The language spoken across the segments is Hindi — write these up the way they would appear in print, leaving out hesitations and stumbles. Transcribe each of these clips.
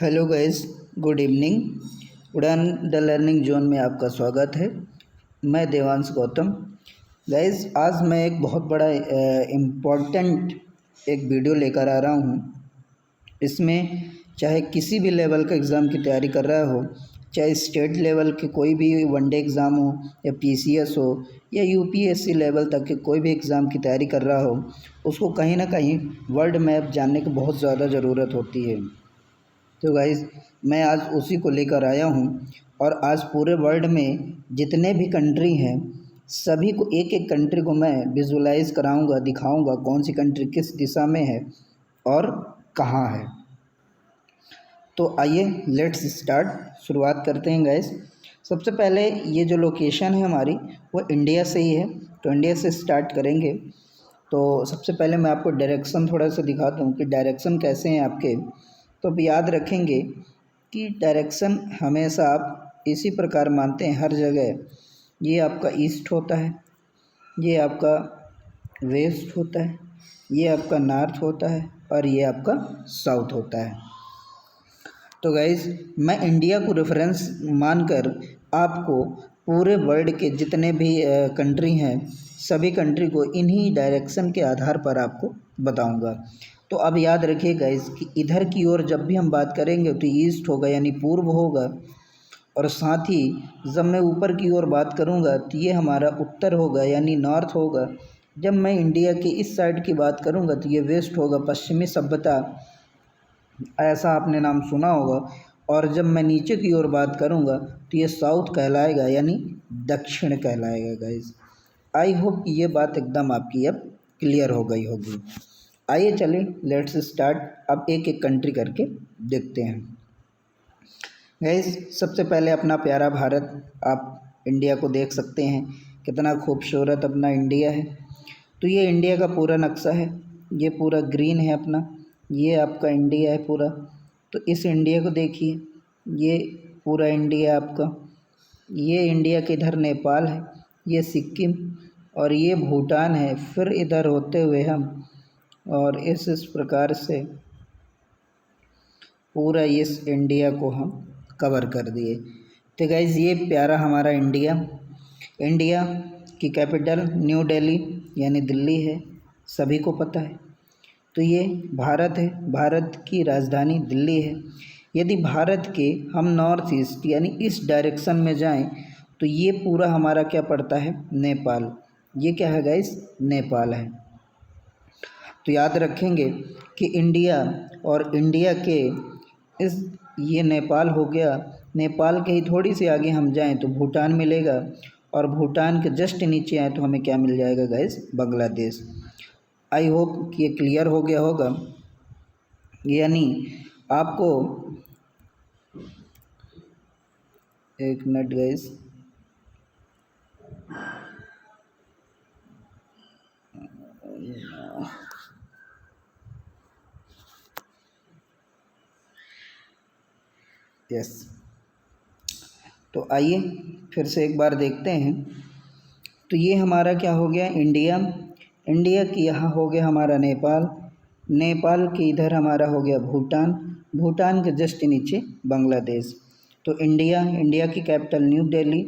Hello guys, good evening. उड़ान द लर्निंग जोन में आपका स्वागत है। मैं देवांश गौतम। गाइस, आज मैं एक बहुत बड़ा इम्पोर्टेंट एक वीडियो लेकर आ रहा हूँ। इसमें चाहे किसी भी लेवल का एग्ज़ाम की तैयारी कर रहा हो, चाहे स्टेट लेवल के कोई भी वनडे एग्ज़ाम हो या पीसीएस हो या यूपीएससी लेवल तक के कोई भी एग्ज़ाम की तैयारी कर रहा हो, उसको कहीं ना कहीं वर्ल्ड मैप जानने की बहुत ज़्यादा ज़रूरत होती है। तो गाइज़, मैं आज उसी को लेकर आया हूँ और आज पूरे वर्ल्ड में जितने भी कंट्री हैं सभी को एक एक कंट्री को मैं विजुलाइज कराऊंगा, दिखाऊंगा कौन सी कंट्री किस दिशा में है और कहाँ है। तो आइए लेट्स स्टार्ट, शुरुआत करते हैं गाइज़। सबसे पहले ये जो लोकेशन है हमारी वो इंडिया से ही है, तो इंडिया से स्टार्ट करेंगे। तो सबसे पहले मैं आपको डायरेक्शन थोड़ा सा दिखाता हूँ कि डायरेक्शन कैसे हैं आपके। तो अब याद रखेंगे कि डायरेक्शन हमेशा आप इसी प्रकार मानते हैं हर जगह। ये आपका ईस्ट होता है, ये आपका वेस्ट होता है, ये आपका नॉर्थ होता है और ये आपका साउथ होता है। तो गाइज़, मैं इंडिया को रेफरेंस मानकर आपको पूरे वर्ल्ड के जितने भी कंट्री हैं सभी कंट्री को इन्हीं डायरेक्शन के आधार पर आपको बताऊंगा। तो अब याद रखिए गाइस कि इधर की ओर जब भी हम बात करेंगे तो ईस्ट होगा यानी पूर्व होगा, और साथ ही जब मैं ऊपर की ओर बात करूंगा तो ये हमारा उत्तर होगा यानी नॉर्थ होगा। जब मैं इंडिया के इस साइड की बात करूंगा तो ये वेस्ट होगा, पश्चिमी सभ्यता ऐसा आपने नाम सुना होगा। और जब मैं नीचे की ओर बात करूंगा तो ये साउथ कहलाएगा यानी दक्षिण कहलाएगा। गाइस, आई होप ये बात एकदम आपकी अब क्लियर हो गई होगी। आइए चलिए लेट्स स्टार्ट, अब एक एक कंट्री करके देखते हैं। गाइस, सबसे पहले अपना प्यारा भारत, आप इंडिया को देख सकते हैं, कितना खूबसूरत अपना इंडिया है। तो ये इंडिया का पूरा नक्शा है, ये पूरा ग्रीन है अपना, ये आपका इंडिया है पूरा। तो इस इंडिया को देखिए, ये पूरा इंडिया आपका, ये इंडिया के इधर नेपाल है, ये सिक्किम और ये भूटान है। फिर इधर होते हुए हम और इस प्रकार से पूरा इस इंडिया को हम कवर कर दिए। तो गाइज़, ये प्यारा हमारा इंडिया। इंडिया की कैपिटल न्यू दिल्ली यानी दिल्ली है, सभी को पता है। तो ये भारत है, भारत की राजधानी दिल्ली है। यदि भारत के हम नॉर्थ ईस्ट यानी इस डायरेक्शन में जाएं तो ये पूरा हमारा क्या पड़ता है, नेपाल। ये क्या है गाइस, नेपाल है। तो याद रखेंगे कि इंडिया और इंडिया के इस ये नेपाल हो गया, नेपाल के ही थोड़ी सी आगे हम जाएं तो भूटान मिलेगा, और भूटान के जस्ट नीचे आए तो हमें क्या मिल जाएगा गाइस, बांग्लादेश। आई होप कि ये क्लियर हो गया होगा। यानी आपको एक मिनट गाइस, यस। तो आइए फिर से एक बार देखते हैं। तो ये हमारा क्या हो गया, इंडिया। इंडिया की यहाँ हो गया हमारा नेपाल, नेपाल के इधर हमारा हो गया भूटान, भूटान के जस्ट नीचे बांग्लादेश। तो इंडिया, इंडिया की कैपिटल न्यू दिल्ली,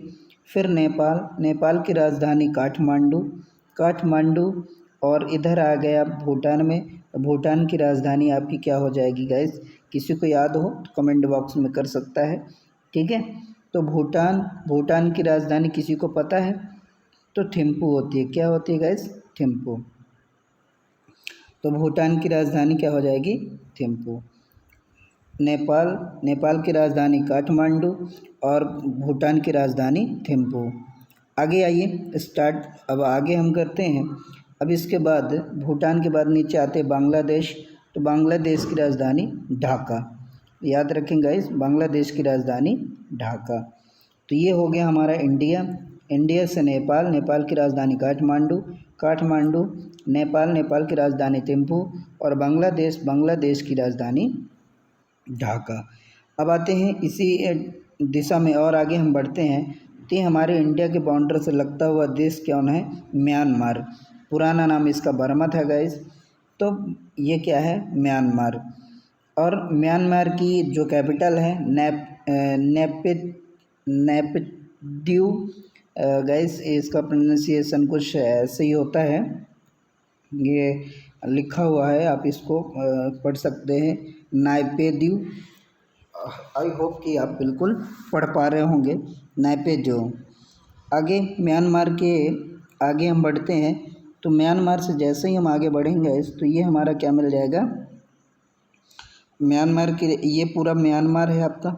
फिर नेपाल, नेपाल की राजधानी काठमांडू, काठमांडू, और इधर आ गया भूटान में। भूटान की राजधानी आपकी क्या हो जाएगी गाइस, किसी को याद हो तो कमेंट बॉक्स में कर सकता है, ठीक है। तो भूटान, भूटान की राजधानी किसी को पता है तो थिम्पू होती है। क्या होती है गाइस, थिम्पू। तो भूटान की राजधानी क्या हो जाएगी, थिम्पू। नेपाल, नेपाल की राजधानी काठमांडू और भूटान की राजधानी थिम्पू। आगे आइए स्टार्ट, अब आगे हम करते हैं। अब इसके बाद भूटान के बाद नीचे आते हैं बांग्लादेश। तो बांग्लादेश की राजधानी ढाका। याद रखें गाइस, बांग्लादेश की राजधानी ढाका। तो ये हो गया हमारा इंडिया। इंडिया से नेपाल, नेपाल की राजधानी काठमांडू, काठमांडू, नेपाल, नेपाल की राजधानी थिम्पू, और बांग्लादेश, बांग्लादेश की राजधानी ढाका। अब आते हैं इसी दिशा में और आगे हम बढ़ते हैं। तो हमारे इंडिया के बॉर्डर से लगता हुआ देश कौन है, म्यांमार। पुराना नाम इसका बर्मा था गाइस, तो ये क्या है, म्यांमार। और म्यांमार की जो कैपिटल है नेपिड्यू। गाइस इसका प्रोनाउंसिएशन कुछ ऐसे ही होता है, ये लिखा हुआ है, आप इसको पढ़ सकते हैं नाइपेद्यू। आई होप कि आप बिल्कुल पढ़ पा रहे होंगे नाइपेद्यू। आगे म्यांमार के आगे हम बढ़ते हैं, तो म्यांमार से जैसे ही हम आगे बढ़ेंगे तो ये हमारा क्या मिल जाएगा, म्यांमार के ये पूरा म्यांमार है आपका,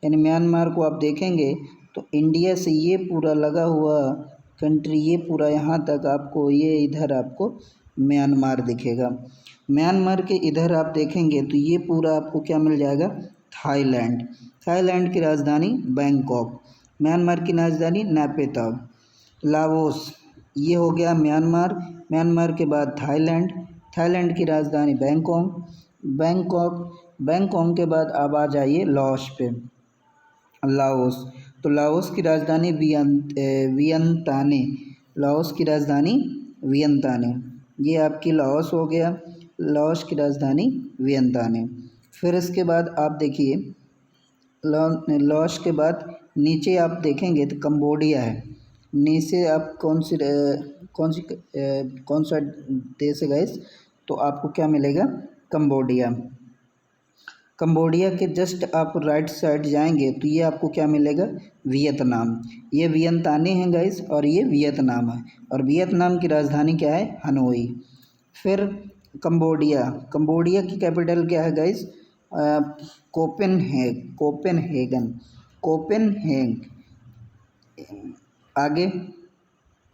यानी म्यांमार को आप देखेंगे तो इंडिया से ये पूरा लगा हुआ कंट्री, ये पूरा यहाँ तक आपको, ये इधर आपको म्यांमार दिखेगा। म्यांमार के इधर आप देखेंगे तो ये पूरा आपको क्या मिल जाएगा, थाईलैंड। थाईलैंड की राजधानी बैंकॉक, म्यांमार की राजधानी नेपिताव। लाओस, ये हो गया म्यांमार। म्यांमार के बाद थाईलैंड, थाईलैंड की राजधानी बैंकॉक के बाद अब आ जाइए लाओस पे, लाओस। तो लाओस की राजधानी वियंताने, लाओस की राजधानी वियंताने, ये आपकी लाओस हो गया, लाओस की राजधानी वियंताने। फिर इसके बाद आप देखिए लाओस के बाद नीचे आप देखेंगे तो कंबोडिया है। नीचे आप कौन सा देश है गाइस, तो आपको क्या मिलेगा, कंबोडिया। कंबोडिया के जस्ट आप राइट साइड जाएंगे तो ये आपको क्या मिलेगा, वियतनाम। ये वियंताने हैं गाइस और ये वियतनाम है, और वियतनाम की राजधानी क्या है, हनोई। फिर कंबोडिया की कैपिटल क्या है गाइस, कोपेनहेगन। आगे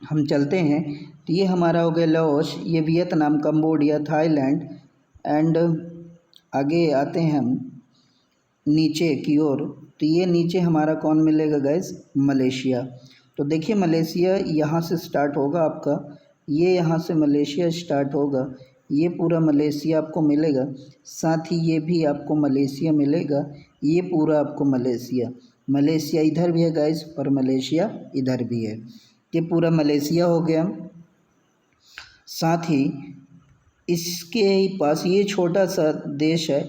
हम चलते हैं तो ये हमारा हो गया लाओस, ये वियतनाम, कंबोडिया, थाईलैंड एंड आगे आते हैं हम नीचे की ओर, तो ये नीचे हमारा कौन मिलेगा गाइस, मलेशिया। तो देखिए मलेशिया यहाँ से स्टार्ट होगा आपका, ये यहाँ से मलेशिया स्टार्ट होगा, ये पूरा मलेशिया आपको मिलेगा, साथ ही ये भी आपको मलेशिया मिलेगा, ये पूरा आपको मलेशिया इधर भी है गाइस और मलेशिया इधर भी है, ये पूरा मलेशिया हो गया। साथ ही इसके ही पास ये छोटा सा देश है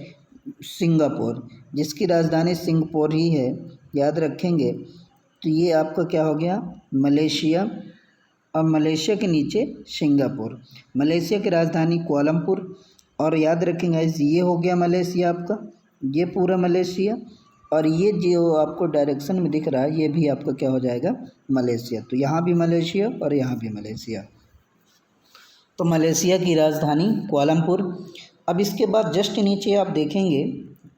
सिंगापुर, जिसकी राजधानी सिंगापुर ही है, याद रखेंगे। तो ये आपका क्या हो गया, मलेशिया, और मलेशिया के नीचे सिंगापुर, मलेशिया की राजधानी कुआलालंपुर, और याद रखेंगे ये हो गया मलेशिया आपका, ये पूरा मलेशिया, और ये जो आपको डायरेक्शन में दिख रहा है ये भी आपका क्या हो जाएगा, मलेशिया। तो यहाँ भी मलेशिया और यहाँ भी मलेशिया, तो मलेशिया की राजधानी कुआलालंपुर। अब इसके बाद जस्ट नीचे आप देखेंगे,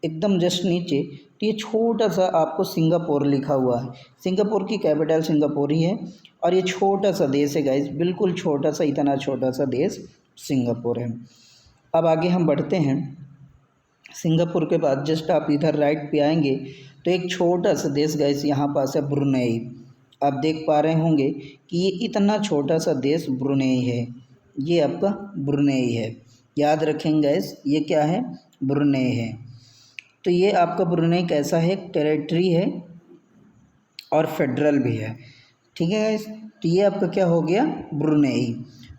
एकदम जस्ट नीचे, तो ये छोटा सा आपको सिंगापुर लिखा हुआ है, सिंगापुर की कैपिटल सिंगापुर ही है, और ये छोटा सा देश है गाइस, बिल्कुल छोटा सा, इतना छोटा सा देश सिंगापुर है। अब आगे हम बढ़ते हैं, सिंगापुर के बाद जस्ट आप इधर राइट पे आएंगे तो एक छोटा सा देश गाइस यहाँ पास है, ब्रुनेई। आप देख पा रहे होंगे कि ये इतना छोटा सा देश ब्रुनेई है, ये आपका ब्रुनेई है, याद रखेंगे गाइस, ये क्या है, ब्रुनेई है। तो ये आपका ब्रुनेई कैसा है, टेरिटरी है और फेडरल भी है, ठीक है गाइस। तो ये आपका क्या हो गया, ब्रुनेई।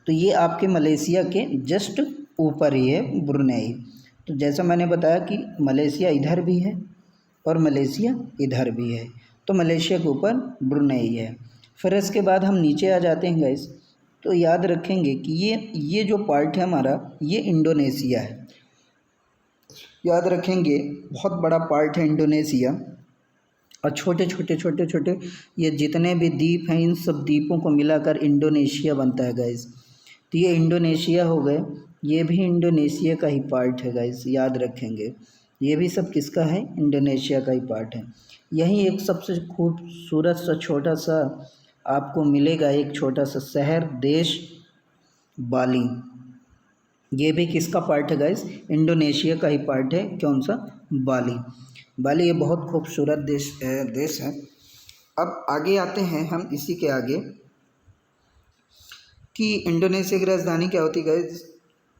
तो ये आपके मलेशिया के जस्ट ऊपर ही है ब्रुनेई। तो जैसा मैंने बताया कि मलेशिया इधर भी है और मलेशिया इधर भी है, तो मलेशिया के ऊपर ब्रुनेई है। फिर इसके बाद हम नीचे आ जाते हैं गाइस, तो याद रखेंगे कि ये जो पार्ट है हमारा, ये इंडोनेशिया है, याद रखेंगे बहुत बड़ा पार्ट है इंडोनेशिया, और छोटे छोटे ये जितने भी द्वीप हैं इन सब द्वीपों को मिलाकर इंडोनेशिया बनता है गाइस। तो ये इंडोनेशिया हो गए, ये भी इंडोनेशिया का ही पार्ट है गाइस, याद रखेंगे, ये भी सब किसका है, इंडोनेशिया का ही पार्ट है। यहीं एक सबसे खूबसूरत सा छोटा सा आपको मिलेगा, एक छोटा सा शहर, देश, बाली, ये भी किसका पार्ट है गाइस, इंडोनेशिया का ही पार्ट है। कौन सा, बाली ये बहुत खूबसूरत देश है। अब आगे आते हैं हम इसी के आगे कि इंडोनेशिया की राजधानी क्या होती है गाइस,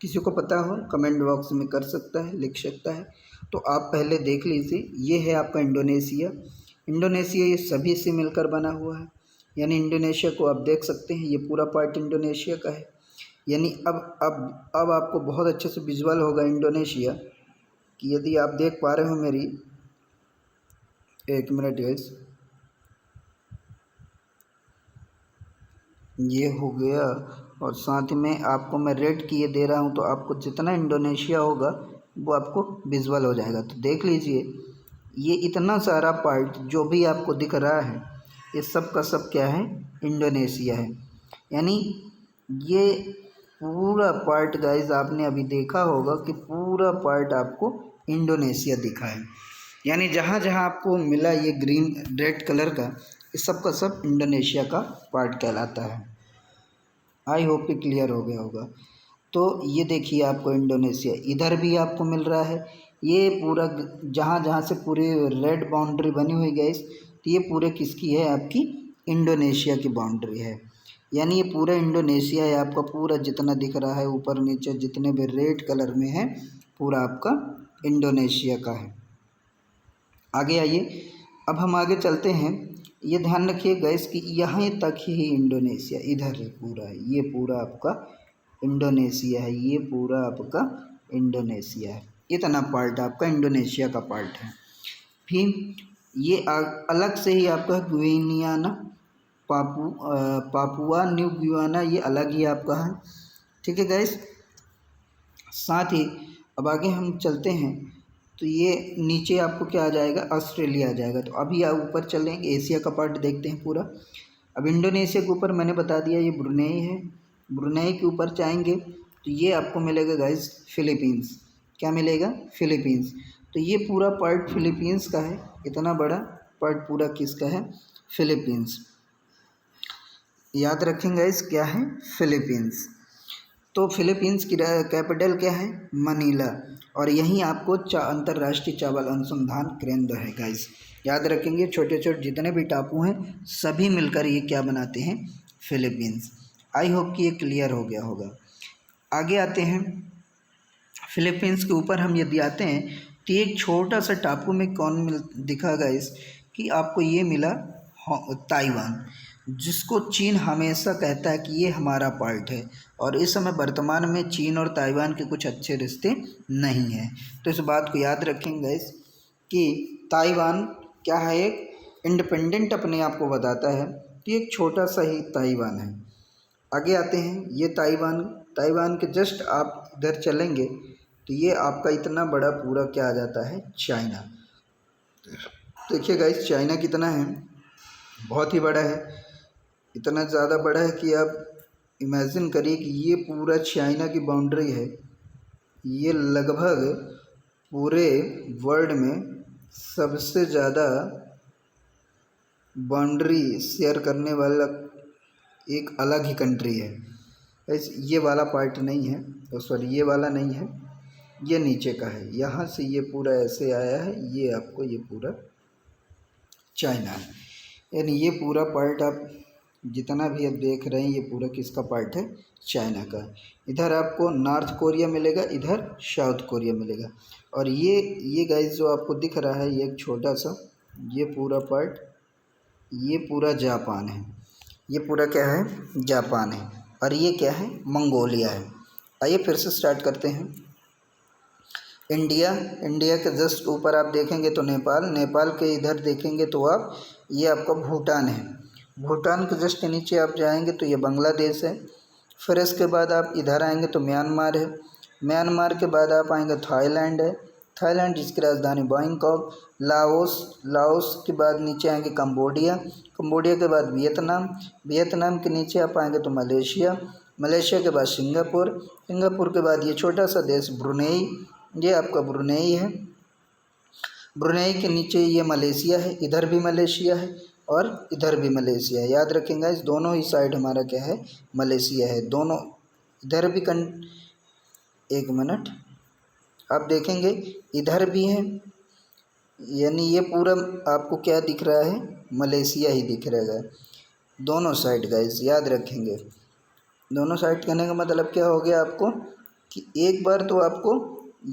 किसी को पता हो कमेंट बॉक्स में कर सकता है, लिख सकता है। तो आप पहले देख लीजिए, ये है आपका इंडोनेशिया ये सभी से मिलकर बना हुआ है, यानी इंडोनेशिया को आप देख सकते हैं, ये पूरा पार्ट इंडोनेशिया का है। यानी अब आपको बहुत अच्छे से विजुअल होगा इंडोनेशिया कि यदि आप देख पा रहे हो मेरी, एक मिनट गाइस, ये हो गया। और साथ में आपको मैं रेट किए दे रहा हूँ, तो आपको जितना इंडोनेशिया होगा वो आपको विजुअल हो जाएगा। तो देख लीजिए, ये इतना सारा पार्ट जो भी आपको दिख रहा है, ये सब का सब क्या है, इंडोनेशिया है। यानी ये पूरा पार्ट गाइस आपने अभी देखा होगा कि पूरा पार्ट आपको इंडोनेशिया दिखा है। यानी जहाँ जहाँ आपको मिला ये ग्रीन रेड कलर का, ये सब का सब इंडोनेशिया का पार्ट कहलाता है। आई होप कि क्लियर हो गया होगा। तो ये देखिए आपको इंडोनेशिया इधर भी आपको मिल रहा है। ये पूरा जहाँ जहाँ से पूरी रेड बाउंड्री बनी हुई गई, तो ये पूरे किसकी है, आपकी इंडोनेशिया की बाउंड्री है। यानी ये पूरा इंडोनेशिया है आपका, पूरा जितना दिख रहा है ऊपर नीचे जितने भी रेड कलर में है, पूरा आपका इंडोनेशिया का है। आगे आइए, अब हम आगे चलते हैं। ये ध्यान रखिए गैस कि यहाँ तक ही इंडोनेशिया इधर है पूरा, ये पूरा आपका इंडोनेशिया है, ये पूरा आपका इंडोनेशिया है। इतना पार्ट आपका इंडोनेशिया का पार्ट है। फिर ये अलग से ही आपका ग्विनियाना, पापुआ न्यू गियाना, ये अलग ही आपका है। ठीक है गैस। साथ ही अब आगे हम चलते हैं, तो ये नीचे आपको क्या आ जाएगा, ऑस्ट्रेलिया आ जाएगा। तो अभी आप ऊपर चलेंगे, एशिया का पार्ट देखते हैं पूरा। अब इंडोनेशिया के ऊपर मैंने बता दिया ये ब्रुनेई है। ब्रुनेई के ऊपर जाएंगे तो ये आपको मिलेगा गाइस फिलीपींस। क्या मिलेगा, फिलीपींस। तो ये पूरा पार्ट फिलीपींस का है, इतना बड़ा पार्ट पूरा किसका है, फिलीपींस। याद रखेंगे गाइस क्या है, फिलीपींस। तो फिलीपींस की कैपिटल क्या है, मनीला। और यहीं आपको अंतर्राष्ट्रीय चावल अनुसंधान केंद्र है गाइस। याद रखेंगे, छोटे छोटे जितने भी टापू हैं सभी मिलकर ये क्या बनाते हैं, फिलीपींस। आई होप कि ये क्लियर हो गया होगा। आगे आते हैं, फिलीपींस के ऊपर हम यदि आते हैं तो एक छोटा सा टापू में कौन दिखा गाइस, कि आपको ये मिला ताइवान, जिसको चीन हमेशा कहता है कि ये हमारा पार्ट है। और इस समय वर्तमान में चीन और ताइवान के कुछ अच्छे रिश्ते नहीं हैं। तो इस बात को याद रखेंगे गाइस कि ताइवान क्या है, एक इंडिपेंडेंट अपने आप को बताता है। तो एक छोटा सा ही ताइवान है। आगे आते हैं, ये ताइवान के जस्ट आप इधर चलेंगे तो ये आपका इतना बड़ा पूरा क्या आ जाता है, चाइना। देखिए गाइस चाइना कितना है, बहुत ही बड़ा है। इतना ज़्यादा बड़ा है कि आप इमेजिन करिए कि ये पूरा चाइना की बाउंड्री है। ये लगभग पूरे वर्ल्ड में सबसे ज़्यादा बाउंड्री शेयर करने वाला एक अलग ही कंट्री है। ये वाला पार्ट नहीं है, सॉरी ये वाला नहीं है, ये नीचे का है। यहाँ से ये पूरा ऐसे आया है, ये आपको ये पूरा चाइना है। यानी ये पूरा पार्ट आप जितना भी अब देख रहे हैं ये पूरा किसका पार्ट है, चाइना का। इधर आपको नॉर्थ कोरिया मिलेगा, इधर साउथ कोरिया मिलेगा। और ये गाइस जो आपको दिख रहा है ये एक छोटा सा, ये पूरा पार्ट, ये पूरा जापान है। ये पूरा क्या है, जापान है। और ये क्या है, मंगोलिया है। आइए फिर से स्टार्ट करते हैं। इंडिया के जस्ट ऊपर आप देखेंगे तो नेपाल के इधर देखेंगे तो आप, ये आपका भूटान है। भूटान के जस्ट नीचे आप जाएंगे तो ये बांग्लादेश है। फिर इसके बाद आप इधर आएंगे तो म्यांमार है। म्यांमार के बाद आप आएंगे थाईलैंड है, थाईलैंड जिसकी राजधानी बैंकॉक। लाओस के बाद नीचे आएंगे कंबोडिया, कंबोडिया के बाद वियतनाम के नीचे आप आएंगे तो मलेशिया के बाद सिंगापुर के बाद ये छोटा सा देश ब्रुनेई, ये आपका ब्रुनेई है। ब्रुनेई के नीचे ये मलेशिया है, इधर भी मलेशिया है और इधर भी मलेशिया है। याद रखेंगे इस दोनों ही साइड हमारा क्या है, मलेशिया है। दोनों इधर भी एक मिनट आप देखेंगे इधर भी है, यानी ये पूरा आपको क्या दिख रहा है, मलेशिया ही दिख रहा है दोनों साइड गाइस। याद रखेंगे दोनों साइड कहने का मतलब क्या हो गया आपको, कि एक बार तो आपको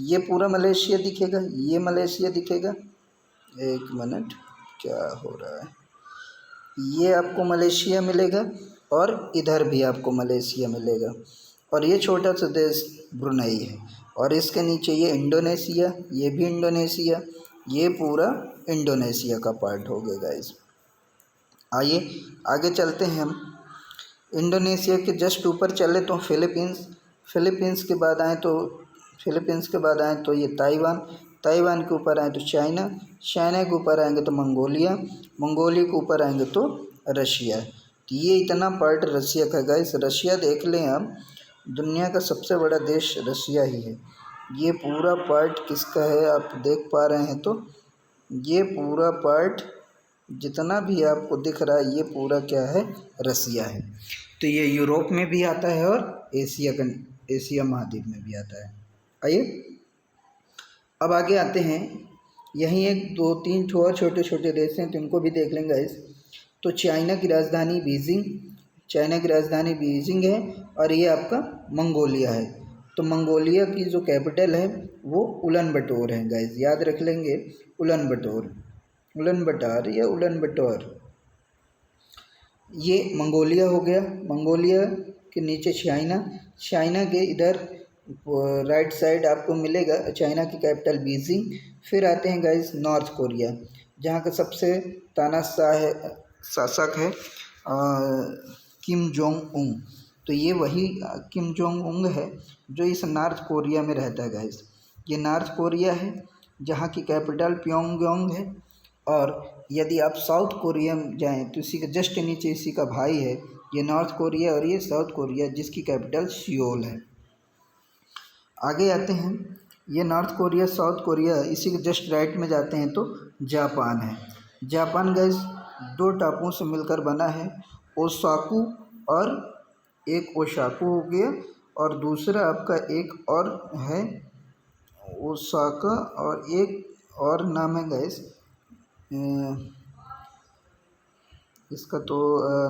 ये पूरा मलेशिया दिखेगा, ये मलेशिया दिखेगा। एक मिनट क्या हो रहा है, ये आपको मलेशिया मिलेगा और इधर भी आपको मलेशिया मिलेगा। और ये छोटा सा देश ब्रुनेई है। और इसके नीचे ये इंडोनेशिया, ये भी इंडोनेशिया, ये पूरा इंडोनेशिया का पार्ट हो गया गाइस। आइए आगे चलते हैं हम। इंडोनेशिया के जस्ट ऊपर चले तो फिलीपींस, फिलीपींस के बाद आए तो ये ताइवान, ताइवान के ऊपर आए तो चाइना, चाइना के ऊपर आएंगे तो मंगोलिया, मंगोलिया के ऊपर आएंगे तो रशिया। तो ये इतना पार्ट रशिया का गाइस। रशिया देख लें आप, दुनिया का सबसे बड़ा देश रशिया ही है। ये पूरा पार्ट किसका है आप देख पा रहे हैं तो ये पूरा पार्ट जितना भी आपको दिख रहा है ये पूरा क्या है, रसिया है। तो ये यूरोप में भी आता है और एशिया महाद्वीप में भी आता है। आइए अब आगे आते हैं। यहीं एक दो तीन और छोटे छोटे देश हैं तो इनको भी देख लेंगे गाइस। तो चाइना की राजधानी बीजिंग, चाइना की राजधानी बीजिंग है और ये आपका मंगोलिया है। तो मंगोलिया की जो कैपिटल है वो उलन बटोर है गाइस, याद रख लेंगे उलन बटोर, उलन बटार या उलन बटोर। ये मंगोलिया हो गया। मंगोलिया के नीचे चाइना, चाइना के इधर राइट साइड आपको मिलेगा चाइना की कैपिटल बीजिंग। फिर आते हैं गाइस नॉर्थ कोरिया, जहाँ का सबसे तानाशाह शासक है किम जोंग उंग। तो ये वही किम जोंग उंग है जो इस नॉर्थ कोरिया में रहता है गाइस। ये नॉर्थ कोरिया है जहाँ की कैपिटल प्योंगयांग है। और यदि आप साउथ कोरिया में जाएँ तो इसी के जस्ट नीचे इसी का भाई है, ये नॉर्थ कोरिया और ये साउथ कोरिया जिसकी कैपिटल सियोल है। आगे आते हैं, ये नॉर्थ कोरिया साउथ कोरिया इसी के जस्ट राइट में जाते हैं तो जापान है। जापान गाइस दो टापुओं से मिलकर बना है, ओसाकू और एक ओसाकू हो गया और दूसरा आपका एक और है ओसाका और एक और नाम है गाइस, इसका तो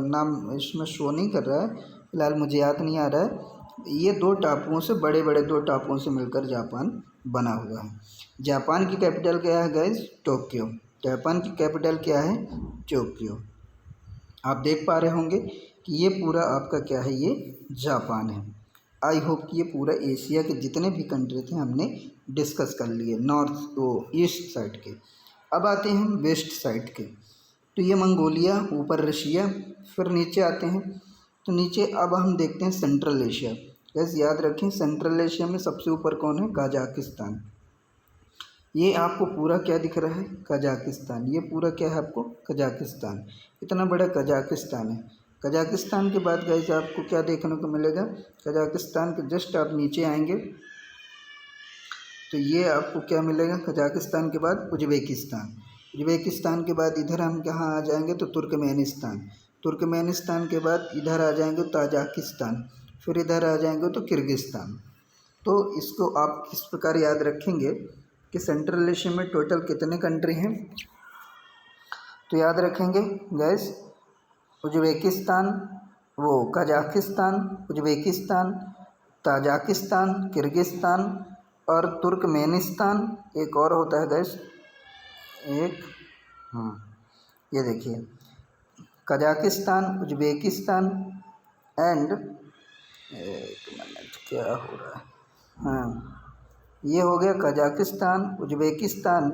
नाम इसमें शो नहीं कर रहा है फिलहाल, मुझे याद नहीं आ रहा है। ये दो टापुओं से बड़े बड़े दो टापुओं से मिलकर जापान बना हुआ है। जापान की कैपिटल क्या है गाइस, टोक्यो। जापान की कैपिटल क्या है, टोक्यो। आप देख पा रहे होंगे कि ये पूरा आपका क्या है, ये जापान है। आई होप कि ये पूरा एशिया के जितने भी कंट्री थे हमने डिस्कस कर लिए, नॉर्थ तो ईस्ट साइड के। अब आते हैं हम वेस्ट साइड के। तो ये मंगोलिया, ऊपर रशिया, फिर नीचे आते हैं तो नीचे अब हम देखते हैं सेंट्रल एशिया। जैसे याद रखें सेंट्रल एशिया में सबसे ऊपर कौन है, कजाकिस्तान। ये आपको पूरा क्या दिख रहा है, कजाकिस्तान। ये पूरा क्या है आपको, कजाकिस्तान। इतना बड़ा कजाकिस्तान है। कजाकिस्तान के बाद गाइस आपको क्या देखने को मिलेगा, कजाकिस्तान के जस्ट आप नीचे आएंगे तो ये आपको क्या मिलेगा, कजाकिस्तान के बाद उज्बेकिस्तान, उज्बेकिस्तान के बाद इधर हम कहाँ आ जाएंगे तो तुर्कमेनिस्तान, तुर्कमेनिस्तान के बाद इधर आ जाएंगे ताजिकिस्तान, फिर इधर आ जाएंगे तो किर्गिस्तान। तो इसको आप इस प्रकार याद रखेंगे कि सेंट्रल एशिया में टोटल कितने कंट्री हैं। तो याद रखेंगे गैस, उज्बेकिस्तान, वो कजाकिस्तान, उज्बेकिस्तान, ताजिकिस्तान, किर्गिस्तान और तुर्कमेनिस्तान। एक और होता है गैस, एक ये देखिए कजाकिस्तान, उज्बेकिस्तान एंड एक मिनट क्या हो रहा है, हाँ ये हो गया कजाकिस्तान, उज्बेकिस्तान,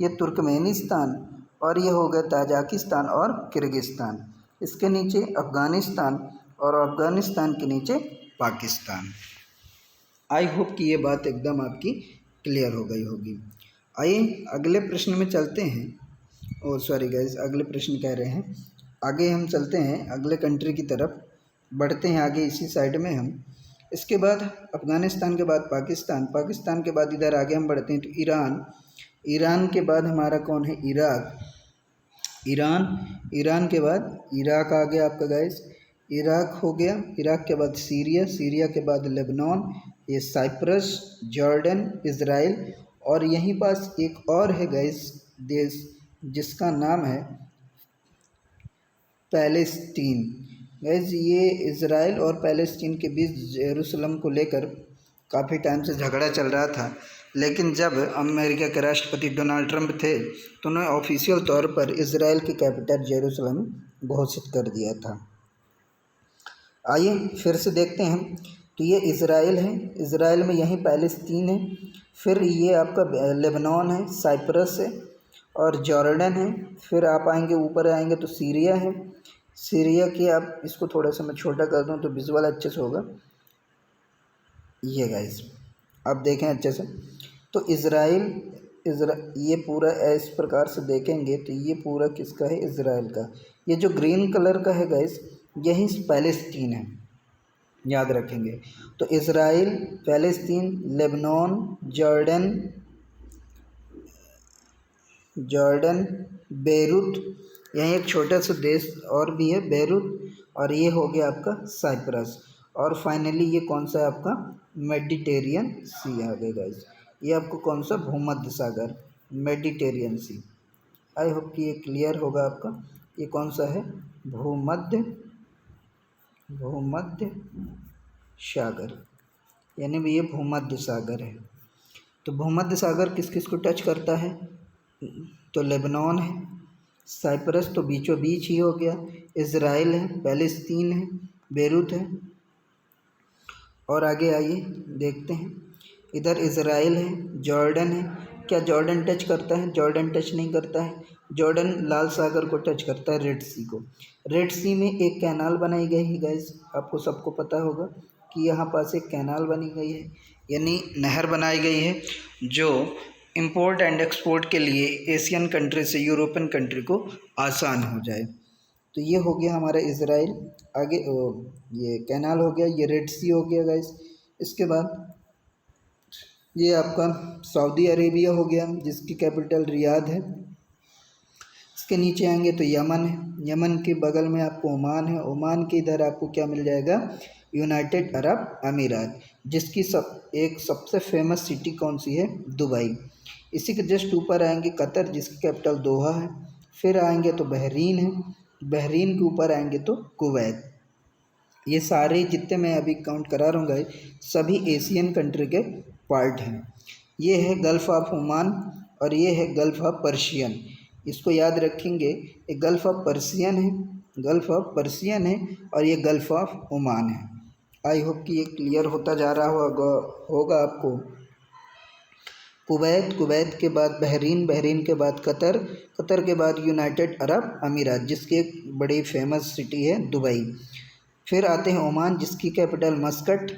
ये तुर्कमेनिस्तान और ये हो गया ताजिकिस्तान और किर्गिस्तान। इसके नीचे अफ़गानिस्तान और अफ़गानिस्तान के नीचे पाकिस्तान। आई होप कि ये बात एकदम आपकी क्लियर हो गई होगी। आइए अगले प्रश्न में चलते हैं। और सॉरी गाइस, अगले प्रश्न कह रहे हैं, आगे हम चलते हैं अगले कंट्री की तरफ, बढ़ते हैं आगे इसी साइड में हम। इसके बाद अफ़गानिस्तान के बाद पाकिस्तान, पाकिस्तान के बाद इधर आगे हम बढ़ते हैं तो ईरान, ईरान के बाद हमारा कौन है, इराक, ईरान, ईरान के बाद इराक आ गया आपका गाइस, इराक हो गया। इराक के बाद सीरिया, सीरिया के बाद लेबनान, ये साइप्रस, जॉर्डन, इज़राइल और यहीं पास एक और है गाइस देश जिसका नाम है पैलेस्टीन। गैस ये इज़राइल और पैलेस्टीन के बीच जेरूसलम को लेकर काफ़ी टाइम से झगड़ा चल रहा था, लेकिन जब अमेरिका के राष्ट्रपति डोनाल्ड ट्रंप थे तो उन्होंने ऑफिशियल तौर पर इज़राइल की कैपिटल जेरूसलम घोषित कर दिया था। आइए फिर से देखते हैं। तो ये इज़राइल है, इज़राइल में यहीं पैलेस्तीन है, फिर ये आपका लेबनान है, साइप्रस है और जॉर्डन है। फिर आप आएंगे ऊपर आएंगे तो सीरिया है। सीरिया की आप इसको थोड़ा सा मैं छोटा कर दूँ तो विजुअल अच्छे से होगा। ये गाइस आप देखें अच्छे से, तो ये पूरा इस प्रकार से देखेंगे तो ये पूरा किसका है, इज़राइल का। ये जो ग्रीन कलर का है गाइस यही पैलेस्तीन है, याद रखेंगे। तो Israel, Palestine, Lebanon, Jordan, Beirut, यहीं एक छोटा सा देश और भी है बेरूत, और ये हो गया आपका साइप्रस, और फाइनली ये कौन सा है आपका मेडिटेरियन सी आ गया गाइस। ये आपको कौन सा, भूमध्य सागर, मेडिटेरियन सी। आई होप कि ये क्लियर होगा आपका। ये कौन सा है, भूमध्य सागर, यानी भी ये भूमध्य सागर है। तो भूमध्य सागर किस किस को टच करता है, तो लेबनान है, साइप्रस तो बीचों बीच ही हो गया, इज़राइल है, पैलेस्तीन है, बेरूत है। और आगे आइए देखते हैं, इधर इज़राइल है, जॉर्डन है। क्या जॉर्डन टच करता है, जॉर्डन टच नहीं करता है। जॉर्डन लाल सागर को टच करता है, रेड सी को। रेड सी में एक कैनाल बनाई गई है गाइस, आपको सबको पता होगा कि यहाँ पास एक कैनाल बनी गई है, यानी नहर बनाई गई है जो इंपोर्ट एंड एक्सपोर्ट के लिए एशियन कंट्री से यूरोपियन कंट्री को आसान हो जाए। तो ये हो गया हमारा इज़राइल। आगे ये कैनाल हो गया, ये रेड सी हो गया गाइस। इसके बाद ये आपका सऊदी अरेबिया हो गया जिसकी कैपिटल रियाद है। इसके नीचे आएंगे तो यमन है, यमन के बगल में आपको ओमान है, ओमान के इधर आपको क्या मिल जाएगा, यूनाइटेड अरब अमीरात, जिसकी एक सबसे फेमस सिटी कौन सी है, दुबई। इसी के जस्ट ऊपर आएंगे कतर जिसकी कैपिटल दोहा है। फिर आएंगे तो बहरीन है, बहरीन के ऊपर आएंगे तो कुवैत। ये सारे जितने मैं अभी काउंट करा रहा हूँ गाइस सभी एशियन कंट्री के पार्ट हैं। ये है गल्फ़ ऑफ ओमान और ये है गल्फ़ ऑफ पर्शियन। इसको याद रखेंगे, ये गल्फ़ ऑफ पर्शियन है, गल्फ़ ऑफ पर्शियन है और ये गल्फ़ ऑफ ओमान है। आई होप कि ये क्लियर होता जा रहा होगा आपको। कुवैत, कुवैत के बाद बहरीन, बहरीन के बाद कतर, कतर के बाद यूनाइटेड अरब अमीरात जिसकी एक बड़ी फेमस सिटी है दुबई। फिर आते हैं ओमान जिसकी कैपिटल मस्कट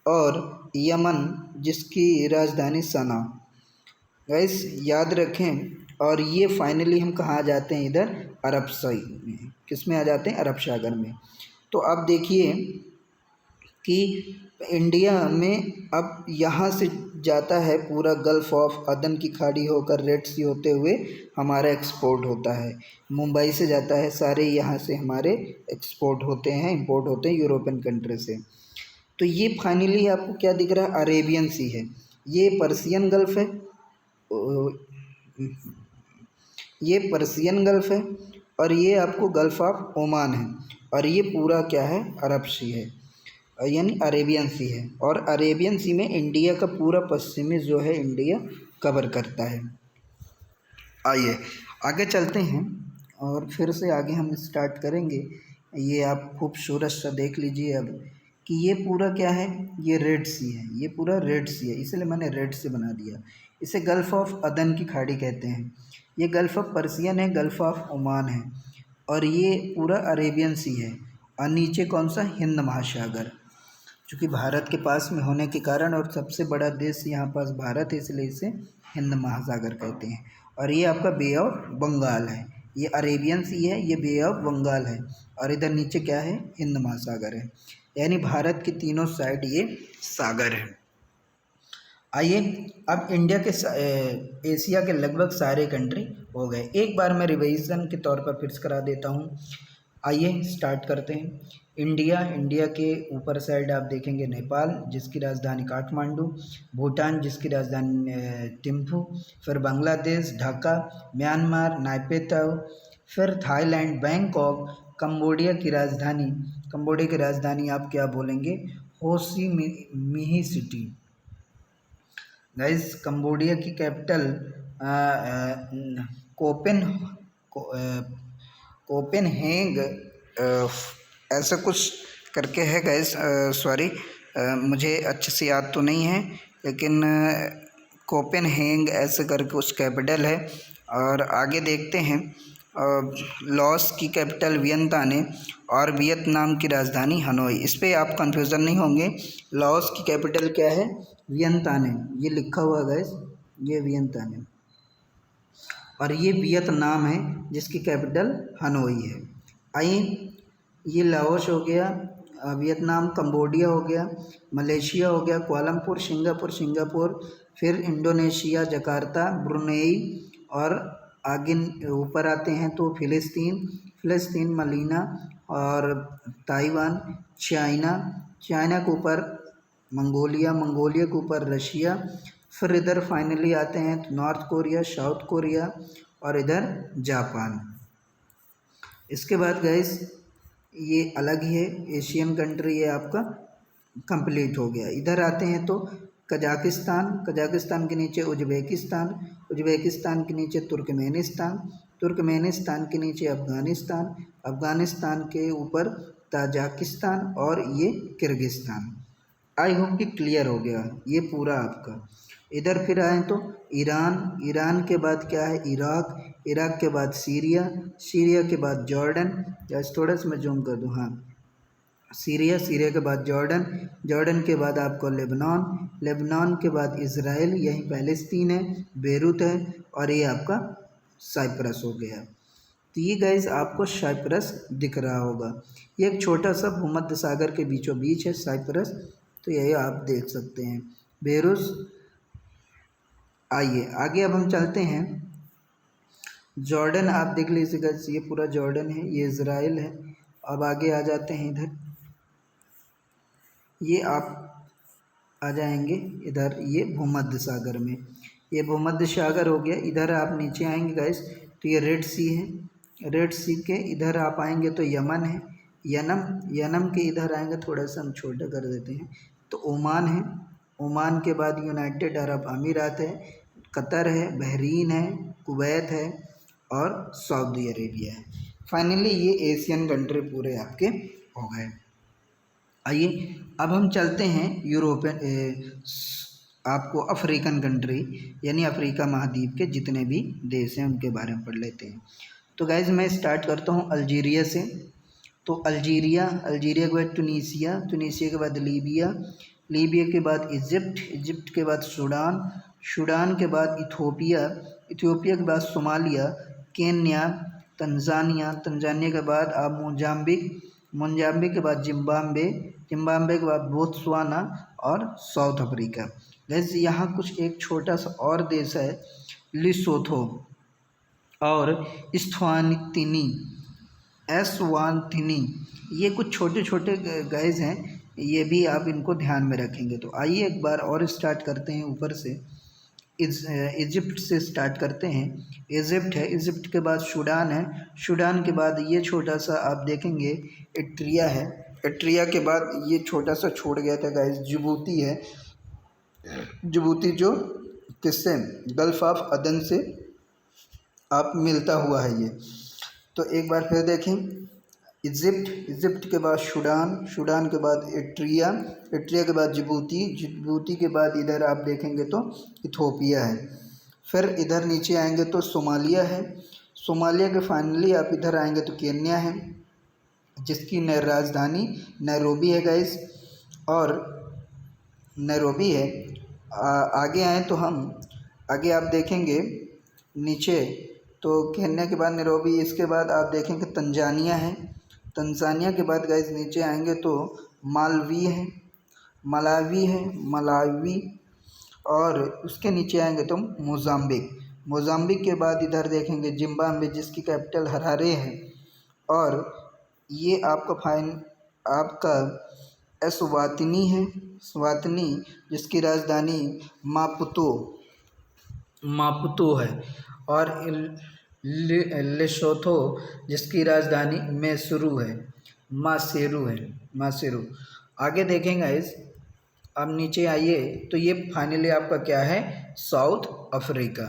और यमन जिसकी राजधानी सना। गाइस याद रखें। और ये फाइनली हम कहाँ आ जाते हैं, इधर अरब सागर में। किस में आ जाते हैं, अरब सागर में। तो अब देखिए कि इंडिया में अब यहाँ से जाता है पूरा गल्फ़ ऑफ अदन की खाड़ी होकर रेड सी होते हुए हमारा एक्सपोर्ट होता है। मुंबई से जाता है, सारे यहाँ से हमारे एक्सपोर्ट होते हैं, इंपोर्ट होते हैं यूरोपियन कंट्री से। तो ये फाइनली आपको क्या दिख रहा है, अरेबियन सी है, ये पर्सियन गल्फ़ है, ये पर्सियन गल्फ़ है और ये आपको गल्फ़ ऑफ ओमान है और ये पूरा क्या है, अरब सी है यानी अरेबियन सी है। और अरेबियन सी में इंडिया का पूरा पश्चिमी जो है इंडिया कवर करता है। आइए आगे चलते हैं और फिर से आगे हम स्टार्ट करेंगे। ये आप खूबसूरत सा देख लीजिए अब कि ये पूरा क्या है, ये रेड सी है, ये पूरा रेड सी है, इसलिए मैंने रेड से बना दिया। इसे गल्फ़ ऑफ अदन की खाड़ी कहते हैं। ये गल्फ़ ऑफ पर्सियन है, गल्फ़ ऑफ ओमान है और ये पूरा अरेबियन सी है। और नीचे कौन सा, हिंद महासागर, चूँकि भारत के पास में होने के कारण और सबसे बड़ा देश यहाँ पास भारत है इसलिए इसे हिंद महासागर कहते हैं। और ये आपका बे ऑफ बंगाल है, ये अरेबियन सी है, ये बे ऑफ बंगाल है और इधर नीचे क्या है, हिंद महासागर है। यानी भारत के तीनों साइड ये सागर है। आइए अब इंडिया के एशिया के लगभग सारे कंट्री हो गए। एक बार मैं रिवीजन के तौर पर फिर से करा देता हूँ। आइए स्टार्ट करते हैं। इंडिया, इंडिया के ऊपर साइड आप देखेंगे नेपाल जिसकी राजधानी काठमांडू, भूटान जिसकी राजधानी थिम्पू, फिर बांग्लादेश ढाका, म्यांमार नायपीताउ, फिर थाईलैंड बैंकॉक, कंबोडिया की राजधानी आप क्या बोलेंगे, हो Chi Minh city. Guys Cambodia की कैपिटल कोपेनहेग ऐसा कुछ करके है गाइस, सॉरी मुझे अच्छे से याद तो नहीं है, लेकिन कोपेनहेग ऐसे करके उस कैपिटल है। और आगे देखते हैं, लाओस की कैपिटल वियंतान है और वियतनाम की राजधानी हनोई। इस पर आप कंफ्यूजन नहीं होंगे, लाओस की कैपिटल क्या है, वियंतान है, ये लिखा हुआ गाइस, ये वियंतान है। और ये वियतनाम है जिसकी कैपिटल हनोई है। आइए, ये लाओस हो गया, वियतनाम, कंबोडिया हो गया, मलेशिया हो गया, कुआलालंपुर, सिंगापुर, फिर इंडोनेशिया, जकार्ता, ब्रुनेई, और आगे ऊपर आते हैं तो फ़िलिस्तीन, मलीना, और ताइवान, चाइना के ऊपर मंगोलिया के ऊपर रशिया, फिर इधर फाइनली आते हैं तो नॉर्थ कोरिया, साउथ कोरिया, और इधर जापान। इसके बाद गाइस ये अलग ही है, एशियन कंट्री ये आपका कंप्लीट हो गया। इधर आते हैं तो कजाकिस्तान के नीचे उज्बेकिस्तान के नीचे तुर्कमेनिस्तान के नीचे अफ़गानिस्तान के ऊपर ताजिकिस्तान, और ये किर्गिस्तान। आई होप कि क्लियर हो गया ये पूरा आपका। इधर फिर आए तो ईरान के बाद क्या है, इराक के बाद सीरिया के बाद जॉर्डन, या थोड़ा सा मैं जूम कर दूँ, हाँ, सीरिया के बाद जॉर्डन के बाद आपको लेबनान के बाद इज़राइल, यही पैलेस्तीन है, बेरूत है, और ये आपका साइप्रस हो गया। तो ये गाइज आपको साइप्रस दिख रहा होगा, ये एक छोटा सा भूमध्य सागर के बीचों बीच है साइप्रस, तो यही आप देख सकते हैं, बेरूस। आइए आगे अब हम चलते हैं, जॉर्डन आप देख लीजिए गाइज, ये पूरा जॉर्डन है, ये इज़राइल है। अब आगे आ जाते हैं इधर, ये आप आ जाएंगे इधर, ये भूमध्य सागर में, ये भूमध्य सागर हो गया। इधर आप नीचे आएंगे गाइस तो ये रेड सी है, रेड सी के इधर आप आएंगे तो यमन है, यनम के इधर आएंगे, थोड़ा सा हम छोटा कर देते हैं तो ओमान है, ओमान के बाद यूनाइटेड अरब अमीरात है, कतर है, बहरीन है, कुवैत है, और सऊदी अरेबिया है। फाइनली ये एशियन कंट्री पूरे आपके हो गए। आइए अब हम चलते हैं यूरोपियन, आपको अफ्रीकन कंट्री, यानी अफ्रीका महाद्वीप के जितने भी देश हैं उनके बारे में पढ़ लेते हैं। तो गाइज मैं स्टार्ट करता हूँ अल्जीरिया से। तो अल्जीरिया के बाद तुनीसिया के बाद लीबिया के बाद इजिप्ट के बाद सूडान के बाद इथियोपिया के बाद सोमालिया, केन्या, तंजानिया के बाद आप मोजाम्बिक के बाद जिम्बाब्वे के बाद बोत्सवाना, और साउथ अफ्रीका। जैसे यहाँ कुछ एक छोटा सा और देश है, लिसोथो और एस्वातिनी, ये कुछ छोटे छोटे गाइज हैं, ये भी आप इनको ध्यान में रखेंगे। तो आइए एक बार और स्टार्ट करते हैं ऊपर से, इजिप्ट से स्टार्ट करते हैं। इजिप्ट है, इजिप्ट के बाद सूडान के बाद ये छोटा सा आप देखेंगे एट्रिया है, एट्रिया के बाद ये छोटा सा छोड़ गया था गाइस, जिबूती है, जिबूती जो किससे, गल्फ ऑफ अदन से आप मिलता हुआ है ये। तो एक बार फिर देखें, इजिप्ट के बाद सूडान के बाद एट्रिया के बाद जिबूती के बाद इधर आप देखेंगे तो इथियोपिया है। फिर इधर नीचे आएंगे तो सोमालिया है, सोमालिया के फाइनली आप इधर आएंगे तो केन्या है, जिसकी राजधानी नैरोबी है गाइस, और नैरोबी है। आगे आए तो हम आगे आप देखेंगे नीचे तो केन्या के बाद नैरोबी, इसके बाद आप देखेंगे तंजानिया है, तंजानिया के बाद गाइस नीचे आएंगे तो मलावी है, और उसके नीचे आएंगे तो मोजाम्बिक के बाद इधर देखेंगे जिम्बाब्वे, जिसकी कैपिटल हरारे है, और ये आपका एस्वातिनी है, स्वातिनी, जिसकी राजधानी मापुतो है, और लेसोथो, जिसकी राजधानी मासेरू है। आगे देखेंगे गाइस, अब नीचे आइए तो ये फाइनली आपका क्या है, साउथ अफ्रीका,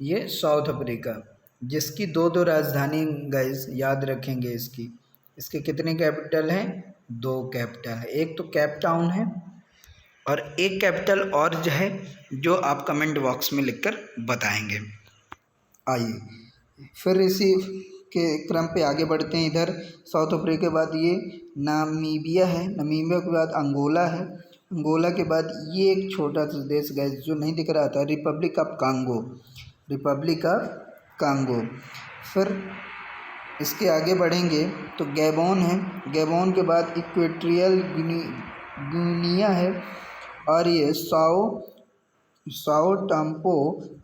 ये साउथ अफ्रीका, जिसकी दो राजधानी गाइस याद रखेंगे, इसके कितने कैपिटल हैं, दो कैपिटल है, एक तो केप टाउन है और एक कैपिटल और जो है जो आप कमेंट बॉक्स में लिखकर बताएंगे। आइए फिर इसी के क्रम पे आगे बढ़ते हैं। इधर साउथ अफ्रीका के बाद ये नामीबिया है, नामीबिया के बाद अंगोला है, अंगोला के बाद ये एक छोटा सा देश गैस जो नहीं दिख रहा था, Republic of Congo, Republic of Congo. फिर इसके आगे बढ़ेंगे तो गैबोन है, गैबोन के बाद इक्वेटोरियल गिनिया है और ये साओ टाम्पो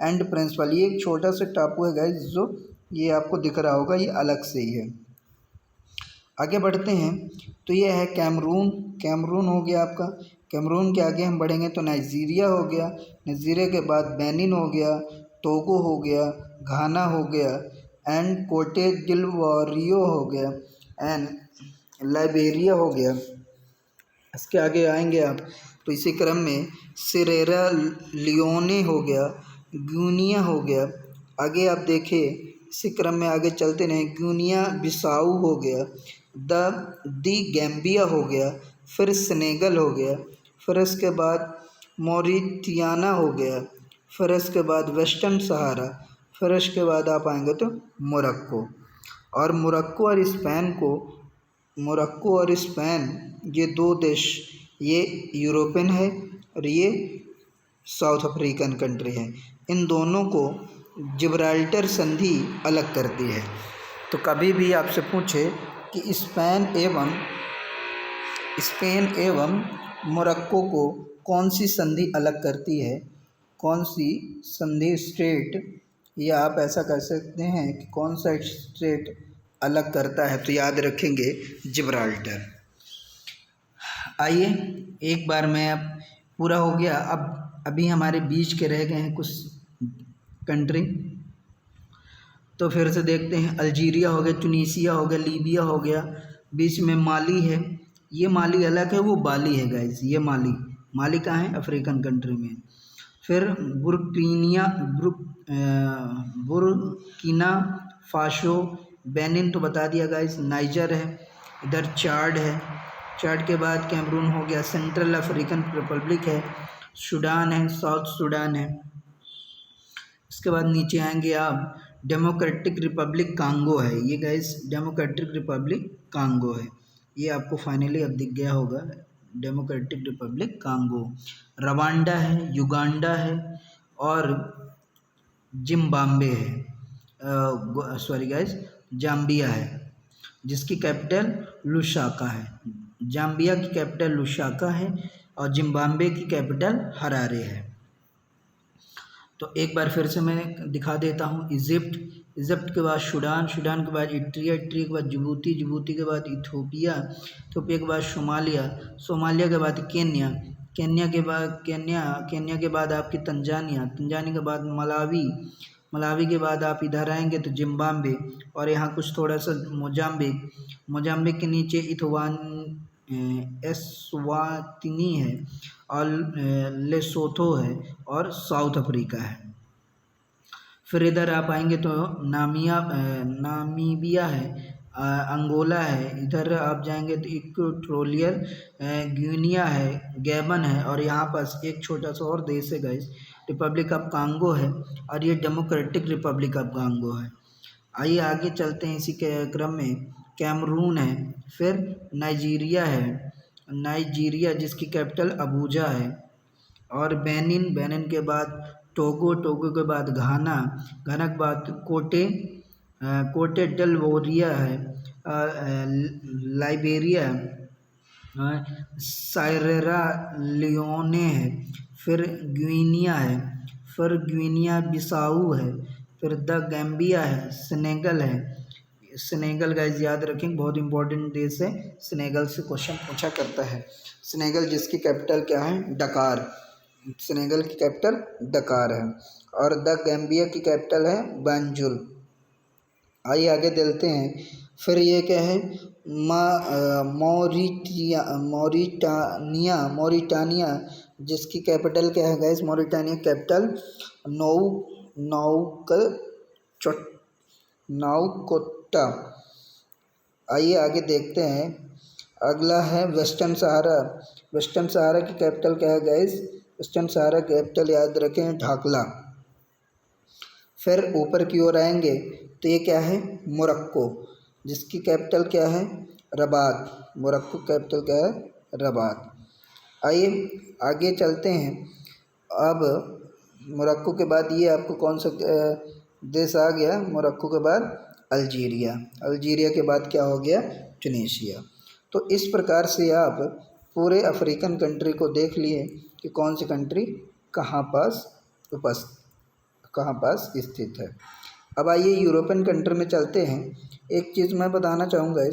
एंड प्रिंसिपल, ये एक छोटा सा टापू है गाइस जो ये आपको दिख रहा होगा, ये अलग से ही है। आगे बढ़ते हैं तो ये है कैमरून, कैमरून हो गया आपका। कैमरून के आगे हम बढ़ेंगे तो नाइजीरिया हो गया, नाइजीरिया के बाद बेनिन हो गया, टोगो हो गया, घाना हो गया एंड कोटे डिलवरियो हो गया एंड लाइबेरिया हो गया। इसके आगे आएंगे आप तो इसी क्रम में सिरेरा लियोने हो गया, ग्यूनिया हो गया। आगे आप देखिए इसी क्रम में आगे चलते रहें, ग्यूनिया बिसाऊ हो गया, दी गैम्बिया हो गया, फिर सेनेगल हो गया, फिर इसके बाद मॉरिटियाना हो गया, फिर इसके बाद वेस्टर्न सहारा, फिर इसके बाद आप आएंगे तो मोरक्को। और मोरक्को और स्पेन ये दो देश, ये यूरोपियन है और ये साउथ अफ्रीकन कंट्री है। इन दोनों को जिब्राल्टर संधि अलग करती है। तो कभी भी आपसे पूछे कि स्पेन एवं मोरक्को को कौन सी संधि अलग करती है, कौन सी संधि स्टेट, या आप ऐसा कर सकते हैं कि कौन सा स्टेट अलग करता है, तो याद रखेंगे जिब्राल्टर। आइए एक बार में अब पूरा हो गया, अब अभी हमारे बीच के रह गए हैं कुछ कंट्री, तो फिर से देखते हैं। अल्जीरिया हो गया, ट्यूनीसिया हो गया, लीबिया हो गया, बीच में माली है, ये माली अलग है, वो बाली है गाइस, ये माली कहाँ है, अफ्रीकन कंट्री में। फिर बुर्किना फासो, बेनिन तो बता दिया गाइस, नाइजर है, इधर चाड है, चाड के बाद कैमरून हो गया, सेंट्रल अफ्रीकन रिपब्लिक है, सूडान है, साउथ सूडान है। इसके बाद नीचे आएंगे आप, डेमोक्रेटिक रिपब्लिक कांगो है, ये गाइस डेमोक्रेटिक रिपब्लिक कांगो है, ये आपको फाइनली अब दिख गया होगा, डेमोक्रेटिक रिपब्लिक कांगो। रवांडा है, युगांडा है और जिम्बाब्वे है, सॉरी गाइस जाम्बिया है, जिसकी कैपिटल लुसाका है। जाम्बिया की कैपिटल लुसाका है और जिम्बाब्वे की कैपिटल हरारे है। तो एक बार फिर से मैं दिखा देता हूँ। इजिप्ट के बाद सूडान के बाद इट्रिया के बाद जिबूती के बाद इथोपिया के बाद सोमालिया के बाद केन्या के बाद आपकी तंजानिया के बाद मलावी के बाद आप इधर आएंगे तो जिम्बाब्वे, और यहाँ कुछ थोड़ा सा मोजाम्बिक के नीचे एस्वातिनी है और लेसोथो है और साउथ अफ्रीका है। फिर इधर आप आएंगे तो नामीबिया है, अंगोला है, इधर आप जाएंगे तो इक्वेटोरियल गिनिया है, गैबन है, और यहाँ पास एक छोटा सा और देश है गाइस, रिपब्लिक ऑफ कांगो है, और ये डेमोक्रेटिक रिपब्लिक ऑफ कांगो है। आइए आगे चलते हैं इसी के क्रम में। कैमरून है, फिर नाइजीरिया जिसकी कैपिटल अबूजा है, और बेनिन के बाद टोगो के बाद घाना के बाद कोटे डेल वोरिया है, लाइबेरिया, सायरा लियोने है, फिर ग्विनिया है, फिर ग्विनिया बिसाऊ है, फिर द गैम्बिया है, सेनेगल गाइस याद रखें, बहुत इंपॉर्टेंट देश है, सेनेगल से क्वेश्चन पूछा करता है। सेनेगल जिसकी कैपिटल क्या है, डकार, सेनेगल की कैपिटल डकार है, और द गैम्बिया की कैपिटल है बैंजुल। आइए आगे चलते हैं। फिर ये क्या है, मॉरिटानिया जिसकी कैपिटल क्या है गाइस, मॉरिटानिया कैपिटल नाउकोटा। आइए आगे देखते हैं। अगला है वेस्टर्न सहारा। वेस्टर्न सहारा की कैपिटल क्या है गाइस? वेस्टर्न सहारा कैपिटल याद रखें ढाकला। फिर ऊपर की ओर आएंगे तो ये क्या है? मोरक्को, जिसकी कैपिटल क्या है? रबात। मोरक्को कैपिटल क्या है? रबात। आइए आगे चलते हैं। अब मोरक्को के बाद ये आपको कौन सा देश आ गया? मोरक्को के बाद अल्जीरिया। अल्जीरिया के बाद क्या हो गया? ट्यूनीशिया। तो इस प्रकार से आप पूरे अफ्रीकन कंट्री को देख लिए कि कौन सी कंट्री कहाँ पास स्थित है। अब आइए यूरोपियन कंट्री में चलते हैं। एक चीज़ मैं बताना चाहूँगा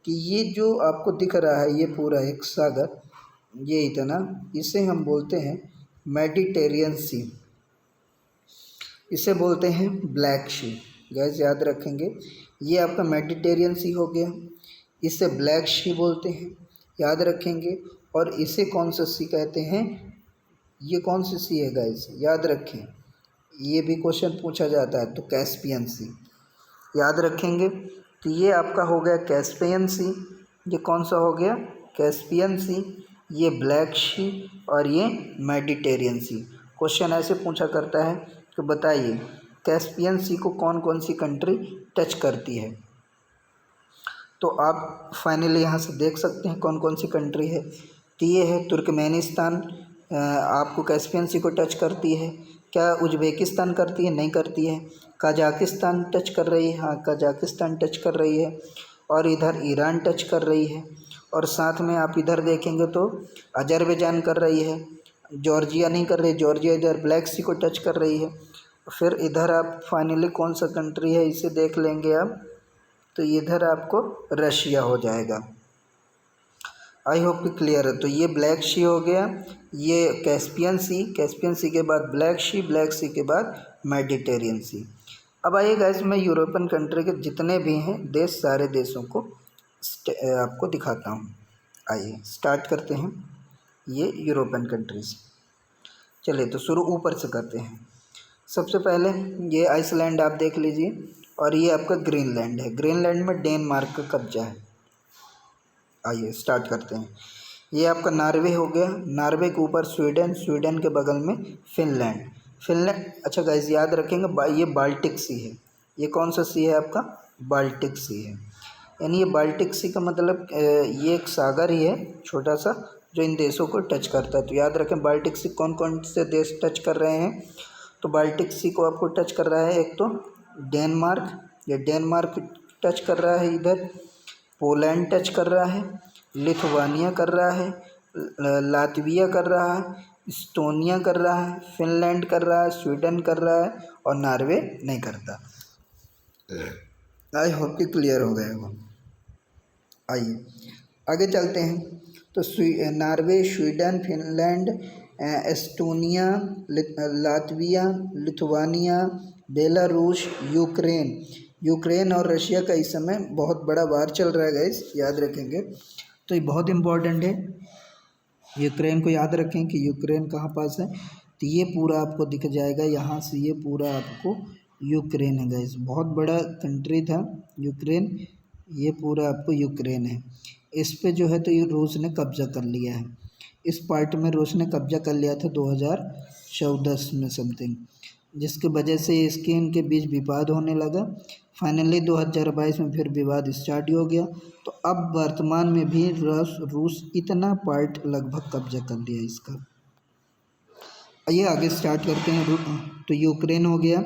कि ये जो आपको दिख रहा है ये पूरा एक सागर, ये इतना, इसे हम बोलते हैं मेडिटेरियन सी, इसे बोलते हैं ब्लैक सी। गैस याद रखेंगे, ये आपका मेडिटेरियन सी हो गया, इसे ब्लैक सी बोलते हैं, याद रखेंगे। और इसे कौन सा सी कहते हैं? ये कौन सी सी है गाइस? याद रखें, ये भी क्वेश्चन पूछा जाता है। तो कैस्पियन सी याद रखेंगे। तो ये आपका हो गया कैस्पियन सी। ये कौन सा हो गया? कैस्पियन सी। ये ब्लैक सी और ये मेडिटेरियन सी। क्वेश्चन ऐसे पूछा करता है कि बताइए कैस्पियन सी को कौन कौन सी कंट्री टच करती है। तो आप फाइनली यहाँ से देख सकते हैं कौन कौन सी कंट्री है। तो ये है तुर्कमेनिस्तान, आपको कैस्पियन सी को टच करती है। क्या उज़्बेकिस्तान करती है? नहीं करती है। कजाकिस्तान टच कर रही है, हाँ कजाकिस्तान टच कर रही है। और इधर ईरान टच कर रही है। और साथ में आप इधर देखेंगे तो अजरबैजान कर रही है। जॉर्जिया नहीं कर रही, जॉर्जिया इधर ब्लैक सी को टच कर रही है। फिर इधर आप फाइनली कौन सा कंट्री है इसे देख लेंगे आप, तो इधर आपको रशिया हो जाएगा। आई होप कि क्लियर है। तो ये ब्लैक सी हो गया, ये कैस्पियन सी, कैस्पियन सी के बाद ब्लैक सी, ब्लैक सी के बाद मेडिटेरियन सी। अब आइए गाइस, मैं यूरोपियन कंट्री के जितने भी हैं देश, सारे देशों को आपको दिखाता हूँ। आइए स्टार्ट करते हैं ये यूरोपियन कंट्रीज। चलिए तो शुरू ऊपर से करते हैं। सबसे पहले ये आइसलैंड आप देख लीजिए, और ये आपका ग्रीनलैंड है। ग्रीनलैंड में डेनमार्क का कब्जा है। आइए स्टार्ट करते हैं। ये आपका नॉर्वे हो गया, नॉर्वे के ऊपर स्वीडन, स्वीडन के बगल में फिनलैंड, फिनलैंड। अच्छा गाइस याद रखेंगे ये बाल्टिक सी है। ये कौन सा सी है आपका? बाल्टिक सी है। यानी ये बाल्टिक सी का मतलब ये एक सागर ही है छोटा सा जो इन देशों को टच करता है। तो याद रखें बाल्टिक सी कौन कौन से देश टच कर रहे हैं। तो बाल्टिक सी को आपको टच कर रहा है एक तो डेनमार्क, ये डेनमार्क टच कर रहा है, इधर पोलैंड टच कर रहा है, लिथुआनिया कर रहा है, लातविया कर रहा है, इस्टोनिया कर रहा है, फिनलैंड कर रहा है, स्वीडन कर रहा है, और नॉर्वे नहीं करता। आई होप कि क्लियर हो गया वो। आइए आगे चलते हैं। तो Norway, Sweden, Finland, Estonia, Latvia, Lithuania, Belarus, Ukraine. Ukraine और रशिया का इस समय बहुत बड़ा वार चल रहा है गाइस, याद रखेंगे। तो ये बहुत इम्पोर्टेंट है, यूक्रेन को याद रखें कि यूक्रेन कहाँ पास है। तो ये पूरा आपको दिख जाएगा यहाँ से, ये पूरा आपको यूक्रेन है गाइस। बहुत बड़ा कंट्री था यूक्रेन, ये पूरा आपको यूक्रेन है। इस पे जो है तो ये रूस ने कब्जा कर लिया है। इस पार्ट में रूस ने कब्जा कर लिया था 2014 में समथिंग, जिसकी वजह से इसके इनके बीच विवाद होने लगा। फाइनली 2022 में फिर विवाद स्टार्ट हो गया। तो अब वर्तमान में भी रूस इतना पार्ट लगभग कब्जा कर लिया इसका। आइए आगे स्टार्ट करते हैं। तो यूक्रेन हो गया,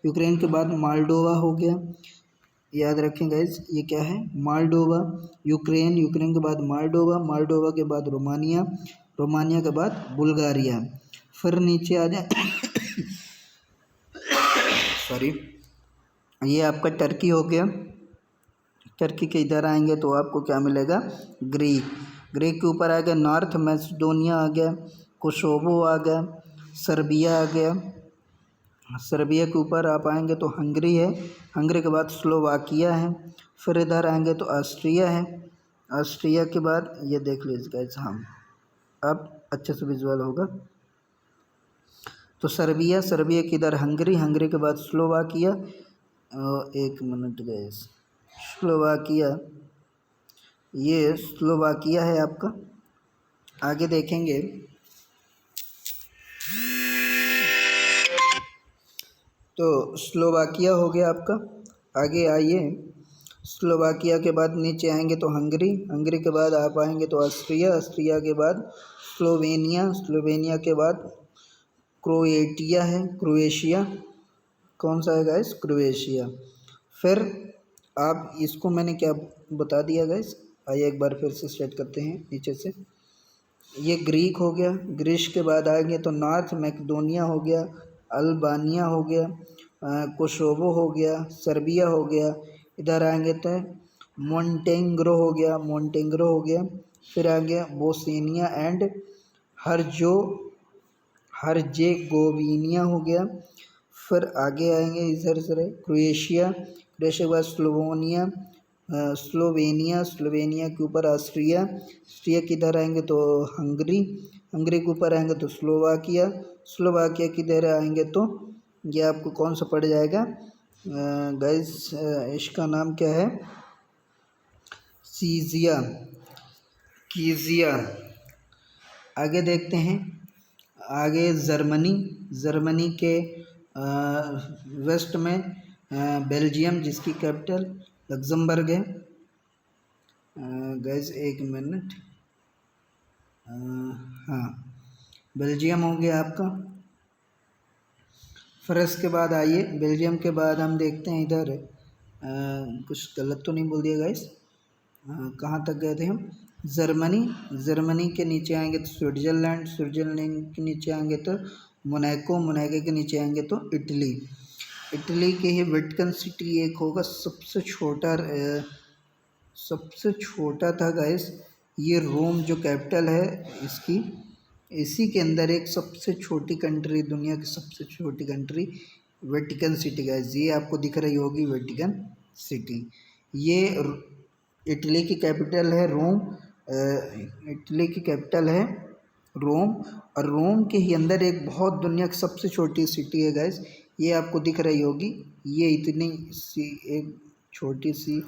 यूक्रेन के बाद मोल्डोवा हो गया। याद रखें गाइस ये क्या है? मोल्डोवा। यूक्रेन, यूक्रेन के बाद मोल्डोवा, मोल्डोवा के बाद रोमानिया, रोमानिया के बाद बुल्गारिया। फिर नीचे आ जाए सॉरी, ये आपका टर्की हो गया। टर्की के इधर आएंगे तो आपको क्या मिलेगा? ग्रीक। ग्रीक के ऊपर आ गया नॉर्थ मैसेडोनिया आ गया, कोसोवो आ गया, सर्बिया आ गया। सर्बिया के ऊपर आप आएंगे तो हंगरी है, हंगरी के बाद स्लोवाकिया है। फिर इधर आएंगे तो ऑस्ट्रिया है, ऑस्ट्रिया के बाद ये देख लीजिए गाइस, हम अब अच्छे से विजुअल होगा। तो सर्बिया, सर्बिया के इधर हंगरी, हंगरी के बाद स्लोवाकिया, एक मिनट गाइस, स्लोवाकिया ये स्लोवाकिया है आपका। आगे देखेंगे तो स्लोवाकिया हो गया आपका। आगे आइए, स्लोवाकिया के बाद नीचे आएंगे तो हंगरी, हंगरी के बाद आप आएंगे तो ऑस्ट्रिया, ऑस्ट्रिया के बाद स्लोवेनिया, स्लोवेनिया के बाद क्रोएटिया है, क्रोएशिया। कौन सा है गाइस? क्रोएशिया। फिर आप इसको मैंने क्या बता दिया गाइस, आइए एक बार फिर से स्टार्ट करते हैं नीचे से। ये ग्रीक हो गया, ग्रीस के बाद आएंगे तो नॉर्थ मैकेडोनिया हो गया, अल्बानिया हो गया, कोसोवो हो गया, सर्बिया हो गया। इधर आएंगे तो मोंटेग्रो हो गया, मोंटेग्रो हो गया। फिर आ गया बोस्निया एंड हर्जेगोविनिया हो गया। फिर आगे आएंगे इधर से क्रोएशिया, क्रोएशिया के बाद स्लोवेनिया, स्लोवेनिया, स्लोवेनिया के ऊपर ऑस्ट्रिया, ऑस्ट्रिया किधर आएंगे तो हंगरी, हंगरी के ऊपर आएंगे तो स्लोवाकिया, स्लोवाकिया किधर आएंगे तो ये आपको कौन सा पड़ जाएगा गाइस, इसका नाम क्या है? सीजिया, कीजिया। आगे देखते हैं, आगे जर्मनी, जर्मनी के वेस्ट में बेल्जियम जिसकी कैपिटल लग्जमबर्ग है। गाइस एक मिनट, हाँ बेल्जियम हो गया आपका। फिर इसके बाद आइए, बेल्जियम के बाद हम देखते हैं इधर कुछ गलत तो नहीं बोल दिया गाइस, कहाँ तक गए थे हम? जर्मनी, जर्मनी के नीचे आएंगे तो स्विट्ज़रलैंड, स्विट्ज़रलैंड के नीचे आएंगे तो मोनाको, मोनाको के नीचे आएंगे तो इटली। इटली के ही वेटिकन सिटी एक होगा, सबसे छोटा था गाइस ये रोम जो कैपिटल है इसकी, इसी के अंदर एक सबसे छोटी कंट्री, दुनिया की सबसे छोटी कंट्री वेटिकन सिटी गाइस, ये आपको दिख रही होगी वेटिकन सिटी। ये इटली की कैपिटल है रोम, इटली की कैपिटल है रोम, और रोम के ही अंदर एक बहुत दुनिया की सबसे छोटी सिटी है गाइस, ये आपको दिख रही होगी। ये इतनी सी एक छोटी सी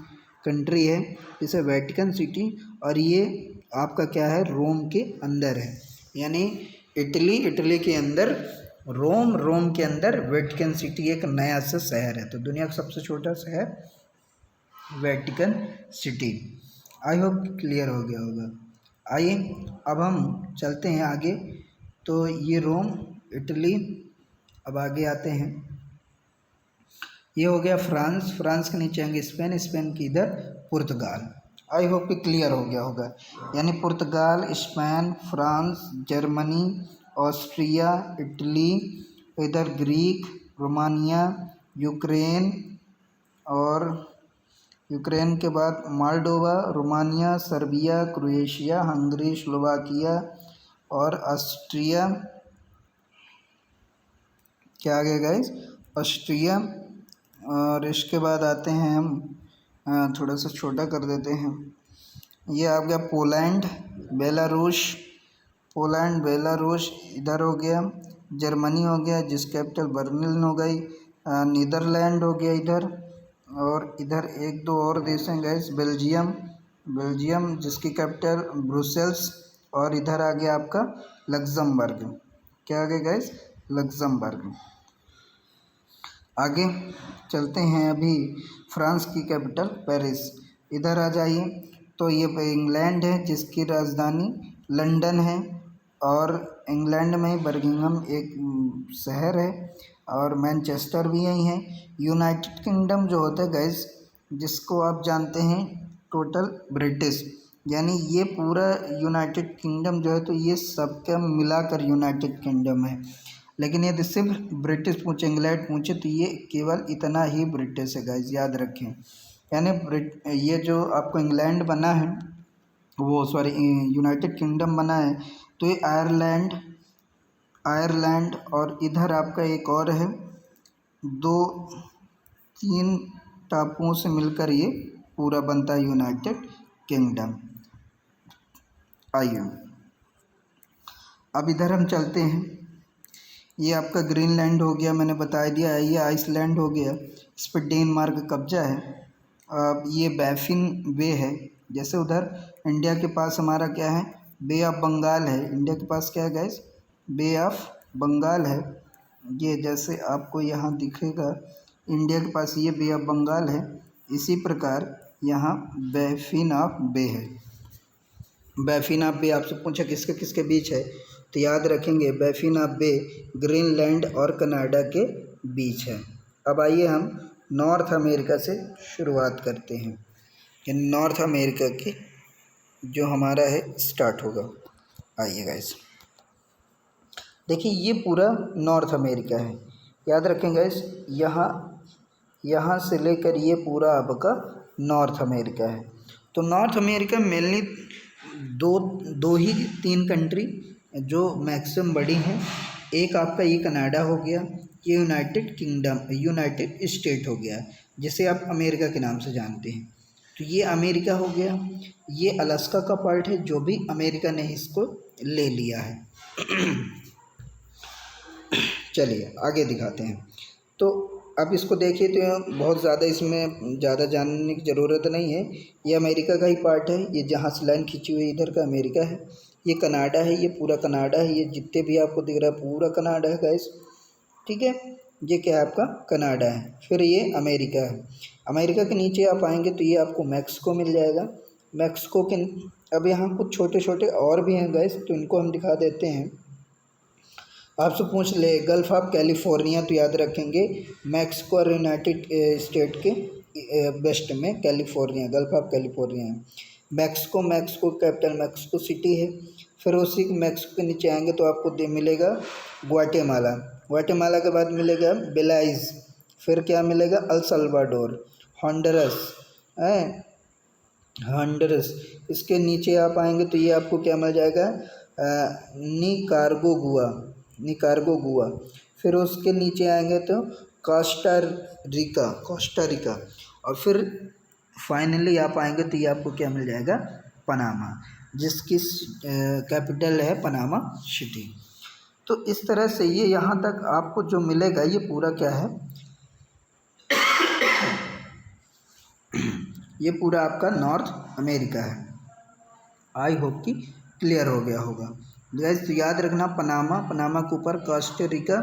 कंट्री है जिसे वेटिकन सिटी, और ये आपका क्या है? रोम के अंदर है, यानी इटली, इटली के अंदर रोम, रोम के अंदर वेटिकन सिटी एक नया सा शहर है। तो दुनिया का सबसे छोटा शहर Vatican city. I hope clear हो गया होगा। आइए अब हम चलते हैं आगे, तो ये रोम, इटली। अब आगे आते हैं, ये हो गया फ्रांस, फ्रांस के नीचे आएंगे स्पेन, स्पेन की इधर पुर्तगाल। आई होप कि क्लियर हो गया होगा, यानी पुर्तगाल, Spain, France, Germany, Austria, Italy, इधर ग्रीक, रोमानिया, यूक्रेन, और यूक्रेन के बाद Moldova, Romania, Serbia, Croatia, Hungary, Slovakia और ऑस्ट्रिया। क्या आ गया गाइस? ऑस्ट्रिया। और इसके बाद आते हैं हम, थोड़ा सा छोटा कर देते हैं, ये आ गया पोलैंड, बेलारूस, पोलैंड, बेलारूस इधर हो गया, जर्मनी हो गया जिस कैपिटल बर्लिन हो गई, नीदरलैंड हो गया इधर, और इधर एक दो और देश हैं गैस, बेल्जियम, बेल्जियम जिसकी कैपिटल ब्रुसेल्स, और इधर आ गया आपका लग्जमबर्ग। क्या आ गया गैस? लग्जमबर्ग। आगे चलते हैं, अभी फ्रांस की कैपिटल पेरिस। इधर आ जाइए तो ये इंग्लैंड है जिसकी राजधानी लंदन है, और इंग्लैंड में बर्मिंघम एक शहर है, और मैनचेस्टर भी यही है। यूनाइटेड किंगडम जो होता है गैस, जिसको आप जानते हैं टोटल ब्रिटिश, यानी ये पूरा यूनाइटेड किंगडम जो है तो ये सबका मिलाकर यूनाइटेड किंगडम है, लेकिन यदि सिर्फ ब्रिटिश पूछे, इंग्लैंड पूछे तो ये केवल इतना ही ब्रिटिश है गाइस, याद रखें। यानी ये जो आपको इंग्लैंड बना है, वो सॉरी यूनाइटेड किंगडम बना है, तो ये आयरलैंड, आयरलैंड और इधर आपका एक और है, दो तीन टापुओं से मिलकर ये पूरा बनता है यूनाइटेड किंगडम। आइए अब इधर हम चलते हैं, ये आपका ग्रीनलैंड हो गया, मैंने बता दिया। ये आइसलैंड हो गया, इस पर डेनमार्क कब्जा है। अब ये बैफिन वे है जैसे उधर इंडिया के पास हमारा क्या है, बे ऑफ बंगाल है। इंडिया के पास क्या है गाइस, बे ऑफ बंगाल है। ये जैसे आपको यहाँ दिखेगा इंडिया के पास ये बे ऑफ बंगाल है, इसी प्रकार यहाँ बैफिन ऑफ बे है। बैफिन ऑफ बे आपसे पूछा किसके किसके बीच है, तो याद रखेंगे बैफिन ऑफ बे ग्रीनलैंड और कनाडा के बीच है। अब आइए हम नॉर्थ अमेरिका से शुरुआत करते हैं, कि नॉर्थ अमेरिका की जो हमारा है स्टार्ट होगा। आइए गाइस, देखिए ये पूरा नॉर्थ अमेरिका है। याद रखें गाइस, यहाँ से लेकर ये पूरा आपका नॉर्थ अमेरिका है। तो नॉर्थ अमेरिका मेनली दो ही तीन कंट्री जो मैक्सिमम बड़ी हैं। एक आपका ये कनाडा हो गया, ये यूनाइटेड किंगडम यूनाइटेड स्टेट हो गया, जिसे आप अमेरिका के नाम से जानते हैं। तो ये अमेरिका हो गया। ये अलास्का का पार्ट है, जो भी अमेरिका ने इसको ले लिया है। चलिए आगे दिखाते हैं। तो अब इसको देखिए, तो बहुत ज़्यादा इसमें ज़्यादा जानने की ज़रूरत नहीं है। ये अमेरिका का ही पार्ट है। ये जहाँ से लाइन खींची हुई इधर का अमेरिका है। ये कनाडा है, ये पूरा कनाडा है। ये जितने भी आपको दिख रहा है पूरा कनाडा है गाइस, ठीक है। ये क्या है आपका कनाडा है। फिर ये अमेरिका है। अमेरिका के नीचे आप आएंगे तो ये आपको मैक्सिको मिल जाएगा। मैक्सिको के अब यहाँ कुछ छोटे छोटे और भी हैं गाइस, तो इनको हम दिखा देते हैं। आपसे पूछ ले गल्फ ऑफ कैलिफोर्निया, तो याद रखेंगे मैक्सिको और यूनाइटेड स्टेट के वेस्ट में कैलिफोर्निया, गल्फ ऑफ कैलिफोर्निया है। मैक्सिको कैपिटल मैक्सिको सिटी है। फिर उसी मैक्सिको के नीचे आएंगे तो आपको मिलेगा ग्वाटेमाला। ग्वाटेमाला के बाद मिलेगा बेलाइज। फिर क्या मिलेगा अल सल्वाडोर, हॉन्डरस है, हॉन्डरस। इसके नीचे आप आएंगे तो ये आपको क्या मिल जाएगा निकारागुआ। फिर उसके नीचे आएंगे तो कोस्टा रिका। और फिर फाइनली आप आएंगे तो ये आपको क्या मिल जाएगा पनामा, जिसकी कैपिटल है पनामा सिटी। तो इस तरह से ये यहाँ तक आपको जो मिलेगा ये पूरा क्या है ये पूरा आपका नॉर्थ अमेरिका है। आई होप कि क्लियर हो गया होगा गाइस। तो याद रखना पनामा के ऊपर कोस्टा रिका,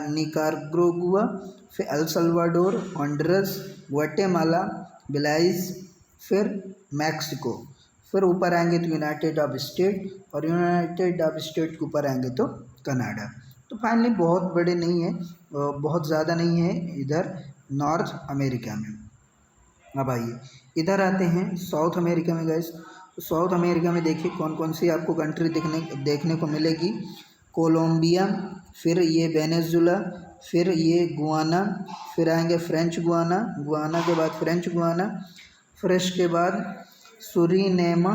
निकारागुआ, फिर एल सल्वाडोर, हॉन्डुरस, ग्वाटेमाला, बेलाइज, फिर मैक्सिको। फिर ऊपर आएंगे तो यूनाइटेड अरब स्टेट, और यूनाइटेड अरब स्टेट के ऊपर आएंगे तो कनाडा। तो फाइनली बहुत बड़े नहीं है, बहुत ज़्यादा नहीं है इधर नॉर्थ अमेरिका में। अब आइए इधर आते हैं साउथ अमेरिका में गाइस। तो साउथ अमेरिका में देखिए कौन कौन सी आपको कंट्री देखने को मिलेगी। कोलंबिया, फिर ये वेनेजुला, फिर ये गुआना, फिर आएंगे फ्रेंच गुआना के बाद फ्रेंच गुआना, फिर इसके बाद सूरीनेम,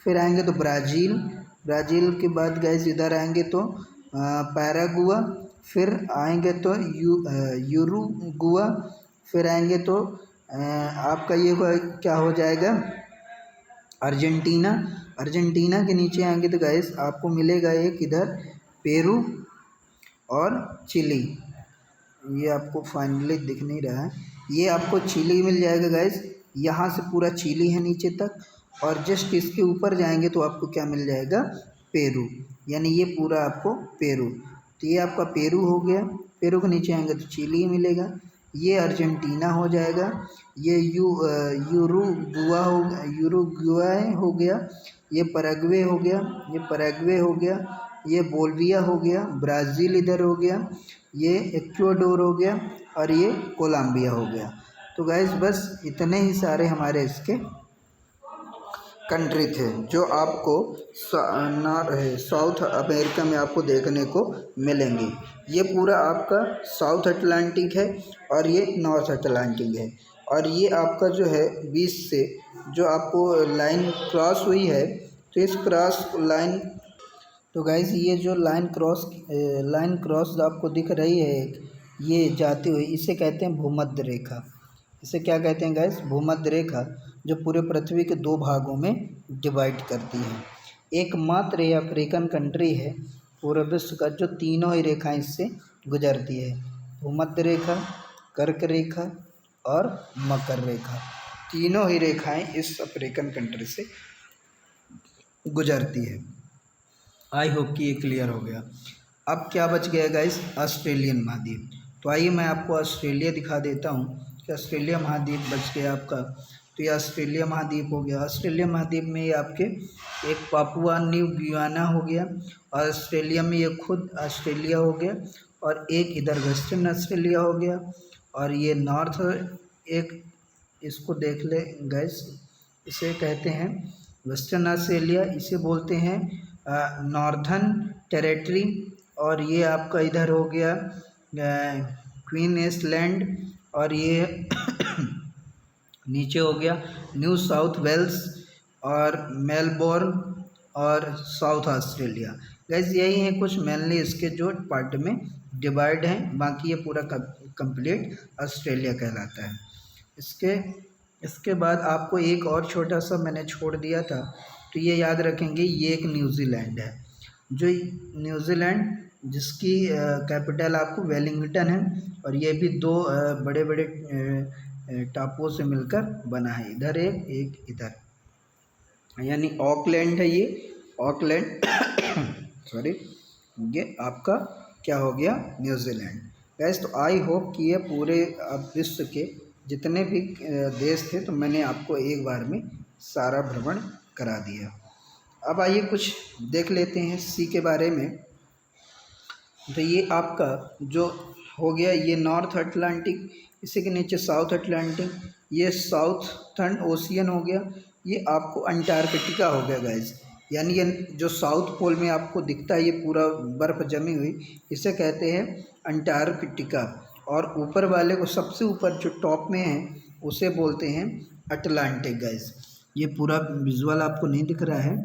फिर आएंगे तो ब्राज़ील के बाद गाइस इधर आएंगे तो पैरागुआ, फिर आएंगे तो यूरुगुआ, फिर आएंगे तो आपका ये क्या हो जाएगा अर्जेंटीना के नीचे आएंगे तो गाइस आपको मिलेगा एक इधर पेरू और चिली। ये आपको फाइनली दिख नहीं रहा है, ये आपको चिली मिल जाएगा गाइस। यहाँ से पूरा चिली है नीचे तक, और जस्ट इसके ऊपर जाएंगे तो आपको क्या मिल जाएगा पेरू, यानी ये पूरा आपको पेरू। तो ये आपका पेरू हो गया। पेरू के नीचे आएंगे तो चिली मिलेगा। ये अर्जेंटीना हो जाएगा। ये यूरुगुआय हो गया। ये पैराग्वे हो गया। ये बोलिविया हो गया। ब्राज़ील इधर हो गया। ये इक्वाडोर हो गया, और ये कोलंबिया हो गया। तो गाइस बस इतने ही सारे हमारे इसके कंट्री थे जो आपको साउथ अमेरिका में आपको देखने को मिलेंगे। ये पूरा आपका साउथ अटलांटिक है और ये नॉर्थ अटलांटिक है। और ये आपका जो है बीच से जो आपको लाइन क्रॉस हुई है, तो इस क्रॉस लाइन, तो गाइस ये जो लाइन क्रॉस आपको दिख रही है ये जाती हुई, इसे कहते हैं भूमध्य रेखा। इसे क्या कहते हैं गाइस भूमध्य रेखा, जो पूरे पृथ्वी के दो भागों में डिवाइड करती है। एकमात्र ये अफ्रीकन कंट्री है पूरे विश्व का जो तीनों ही रेखाएं इससे गुजरती है, भूमध्य रेखा, कर्क रेखा और मकर रेखा। तीनों ही रेखाएं इस अफ्रीकन कंट्री से गुजरती है। आई होप कि ये क्लियर हो गया। अब क्या बच गया गाइस, ऑस्ट्रेलियन महाद्वीप। तो आइए मैं आपको ऑस्ट्रेलिया दिखा देता हूँ कि ऑस्ट्रेलिया महाद्वीप बच गया आपका। तो ये ऑस्ट्रेलिया महाद्वीप हो गया। ऑस्ट्रेलिया महाद्वीप में ये आपके एक पापुआ न्यू गियाना हो गया, और ऑस्ट्रेलिया में ये खुद ऑस्ट्रेलिया हो गया, और एक इधर वेस्टर्न ऑस्ट्रेलिया हो गया, और ये नॉर्थ एक, इसको देख ले गैस, इसे कहते हैं वेस्टर्न ऑस्ट्रेलिया, इसे बोलते हैं नॉर्थर्न टेरेटरी। और ये आपका इधर हो गया क्वींसलैंड, और ये नीचे हो गया न्यू साउथ वेल्स और मेलबोर्न और साउथ ऑस्ट्रेलिया। गैस यही है कुछ मेनली इसके जो पार्ट में डिवाइड हैं, बाकी ये पूरा कंप्लीट ऑस्ट्रेलिया कहलाता है। इसके बाद आपको एक और छोटा सा मैंने छोड़ दिया था, तो ये याद रखेंगे, ये एक न्यूजीलैंड है, जो न्यूजीलैंड जिसकी कैपिटल आपको वेलिंगटन है, और ये भी दो बड़े बड़े टापुओं से मिलकर बना है, इधर एक इधर, यानी ऑकलैंड है ये, ऑकलैंड सॉरी, ये आपका क्या हो गया, न्यूजीलैंड। गैस तो आई होप कि ये पूरे अब विश्व के जितने भी देश थे, तो मैंने आपको एक बार में सारा भ्रमण करा दिया। अब आइए कुछ देख लेते हैं सी के बारे में। तो ये आपका जो हो गया, ये नॉर्थ अटलांटिक, इसी के नीचे साउथ अटलांटिक, ये साउथर्न ओशियन हो गया, ये आपको अंटार्कटिका हो गया गाइस, यानी ये जो साउथ पोल में आपको दिखता है ये पूरा बर्फ़ जमी हुई, इसे कहते हैं अंटार्कटिका। और ऊपर वाले को, सबसे ऊपर जो टॉप में है, उसे बोलते हैं अटलांटिक गाइस। ये पूरा विजुअल आपको नहीं दिख रहा है,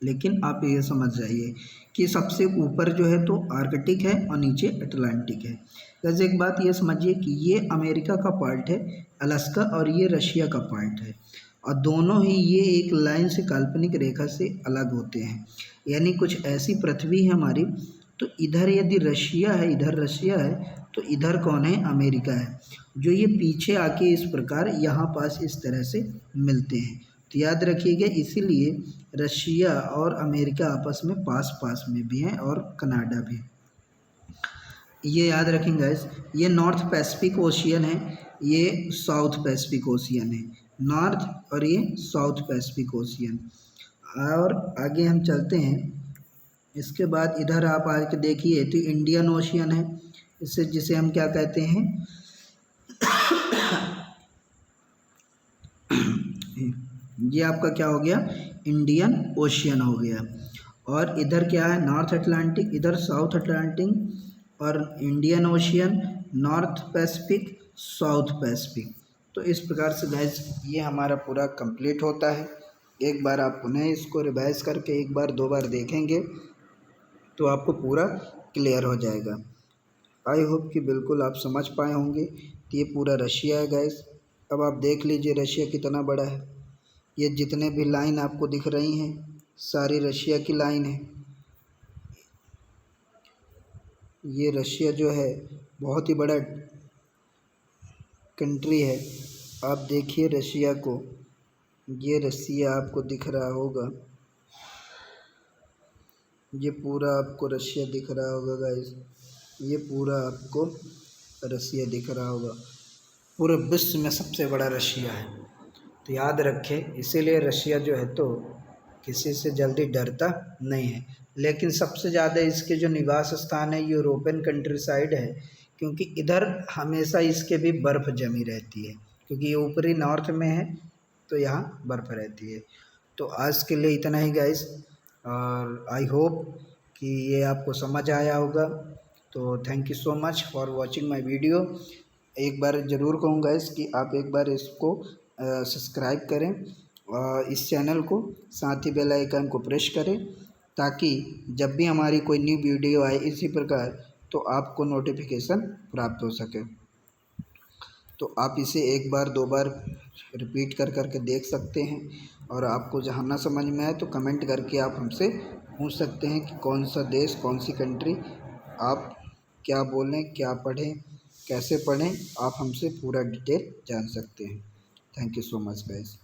लेकिन आप ये समझ जाइए कि सबसे ऊपर जो है तो आर्कटिक है और नीचे अटलांटिक है। जैसे एक बात ये समझिए कि ये अमेरिका का पार्ट है अलास्का, और ये रशिया का पार्ट है, और दोनों ही ये एक लाइन से, काल्पनिक रेखा से अलग होते हैं। यानी कुछ ऐसी पृथ्वी है हमारी, तो इधर यदि रशिया है, इधर रशिया है, तो इधर कौन है, अमेरिका है, जो ये पीछे आके इस प्रकार यहाँ पास इस तरह से मिलते हैं। तो याद रखिएगा, इसीलिए रशिया और अमेरिका आपस में पास पास में भी हैं, और कनाडा भी। ये याद रखेंगे गाइस, ये नॉर्थ पैसिफिक ओशियन है, ये साउथ पैसिफिक ओशियन है, नॉर्थ और ये साउथ पैसिफिक ओशियन। और आगे हम चलते हैं, इसके बाद इधर आप आके देखिए तो इंडियन ओशियन है, इससे जिसे हम क्या कहते हैं ये आपका क्या हो गया, इंडियन ओशियन हो गया। और इधर क्या है, नॉर्थ अटलांटिक, इधर साउथ अटलांटिक, और Indian ocean, north Pacific, south Pacific. तो इस प्रकार से गाइस ये हमारा पूरा कंप्लीट होता है। एक बार आप पुनः इसको रिवाइज करके एक बार दो बार देखेंगे तो आपको पूरा क्लियर हो जाएगा। आई होप कि बिल्कुल आप समझ पाए होंगे कि ये पूरा रशिया है गाइस। अब आप देख लीजिए रशिया कितना बड़ा है। ये जितने भी लाइन आपको दिख रही हैं सारी रशिया की लाइन है। ये रशिया जो है बहुत ही बड़ा कंट्री है। आप देखिए रशिया को, ये रशिया आपको दिख रहा होगा, ये पूरा आपको रशिया दिख रहा होगा गाइस, ये पूरा आपको रशिया दिख रहा होगा। पूरे विश्व में सबसे बड़ा रशिया है, तो याद रखें। इसीलिए रशिया जो है तो किसी से जल्दी डरता नहीं है। लेकिन सबसे ज़्यादा इसके जो निवास स्थान है यूरोपियन कंट्री साइड है, क्योंकि इधर हमेशा इसके भी बर्फ़ जमी रहती है, क्योंकि ये ऊपरी नॉर्थ में है तो यहाँ बर्फ़ रहती है। तो आज के लिए इतना ही गाइस, और आई होप कि ये आपको समझ आया होगा। तो thank you so much for watching my video. एक बार ज़रूर कहूँगा कि आप एक बार इसको सब्सक्राइब करें इस चैनल को, साथ ही बेल आइकन को प्रेस करें, ताकि जब भी हमारी कोई न्यू वीडियो आए इसी प्रकार तो आपको नोटिफिकेशन प्राप्त हो सके। तो आप इसे एक बार दो बार रिपीट कर करके देख सकते हैं, और आपको जहाँ ना समझ में आए तो कमेंट करके आप हमसे पूछ सकते हैं कि कौन सा देश, कौन सी कंट्री आप क्या बोलें, क्या पढ़ें, कैसे पढ़ें, आप हमसे पूरा डिटेल जान सकते हैं। Thank you so much guys.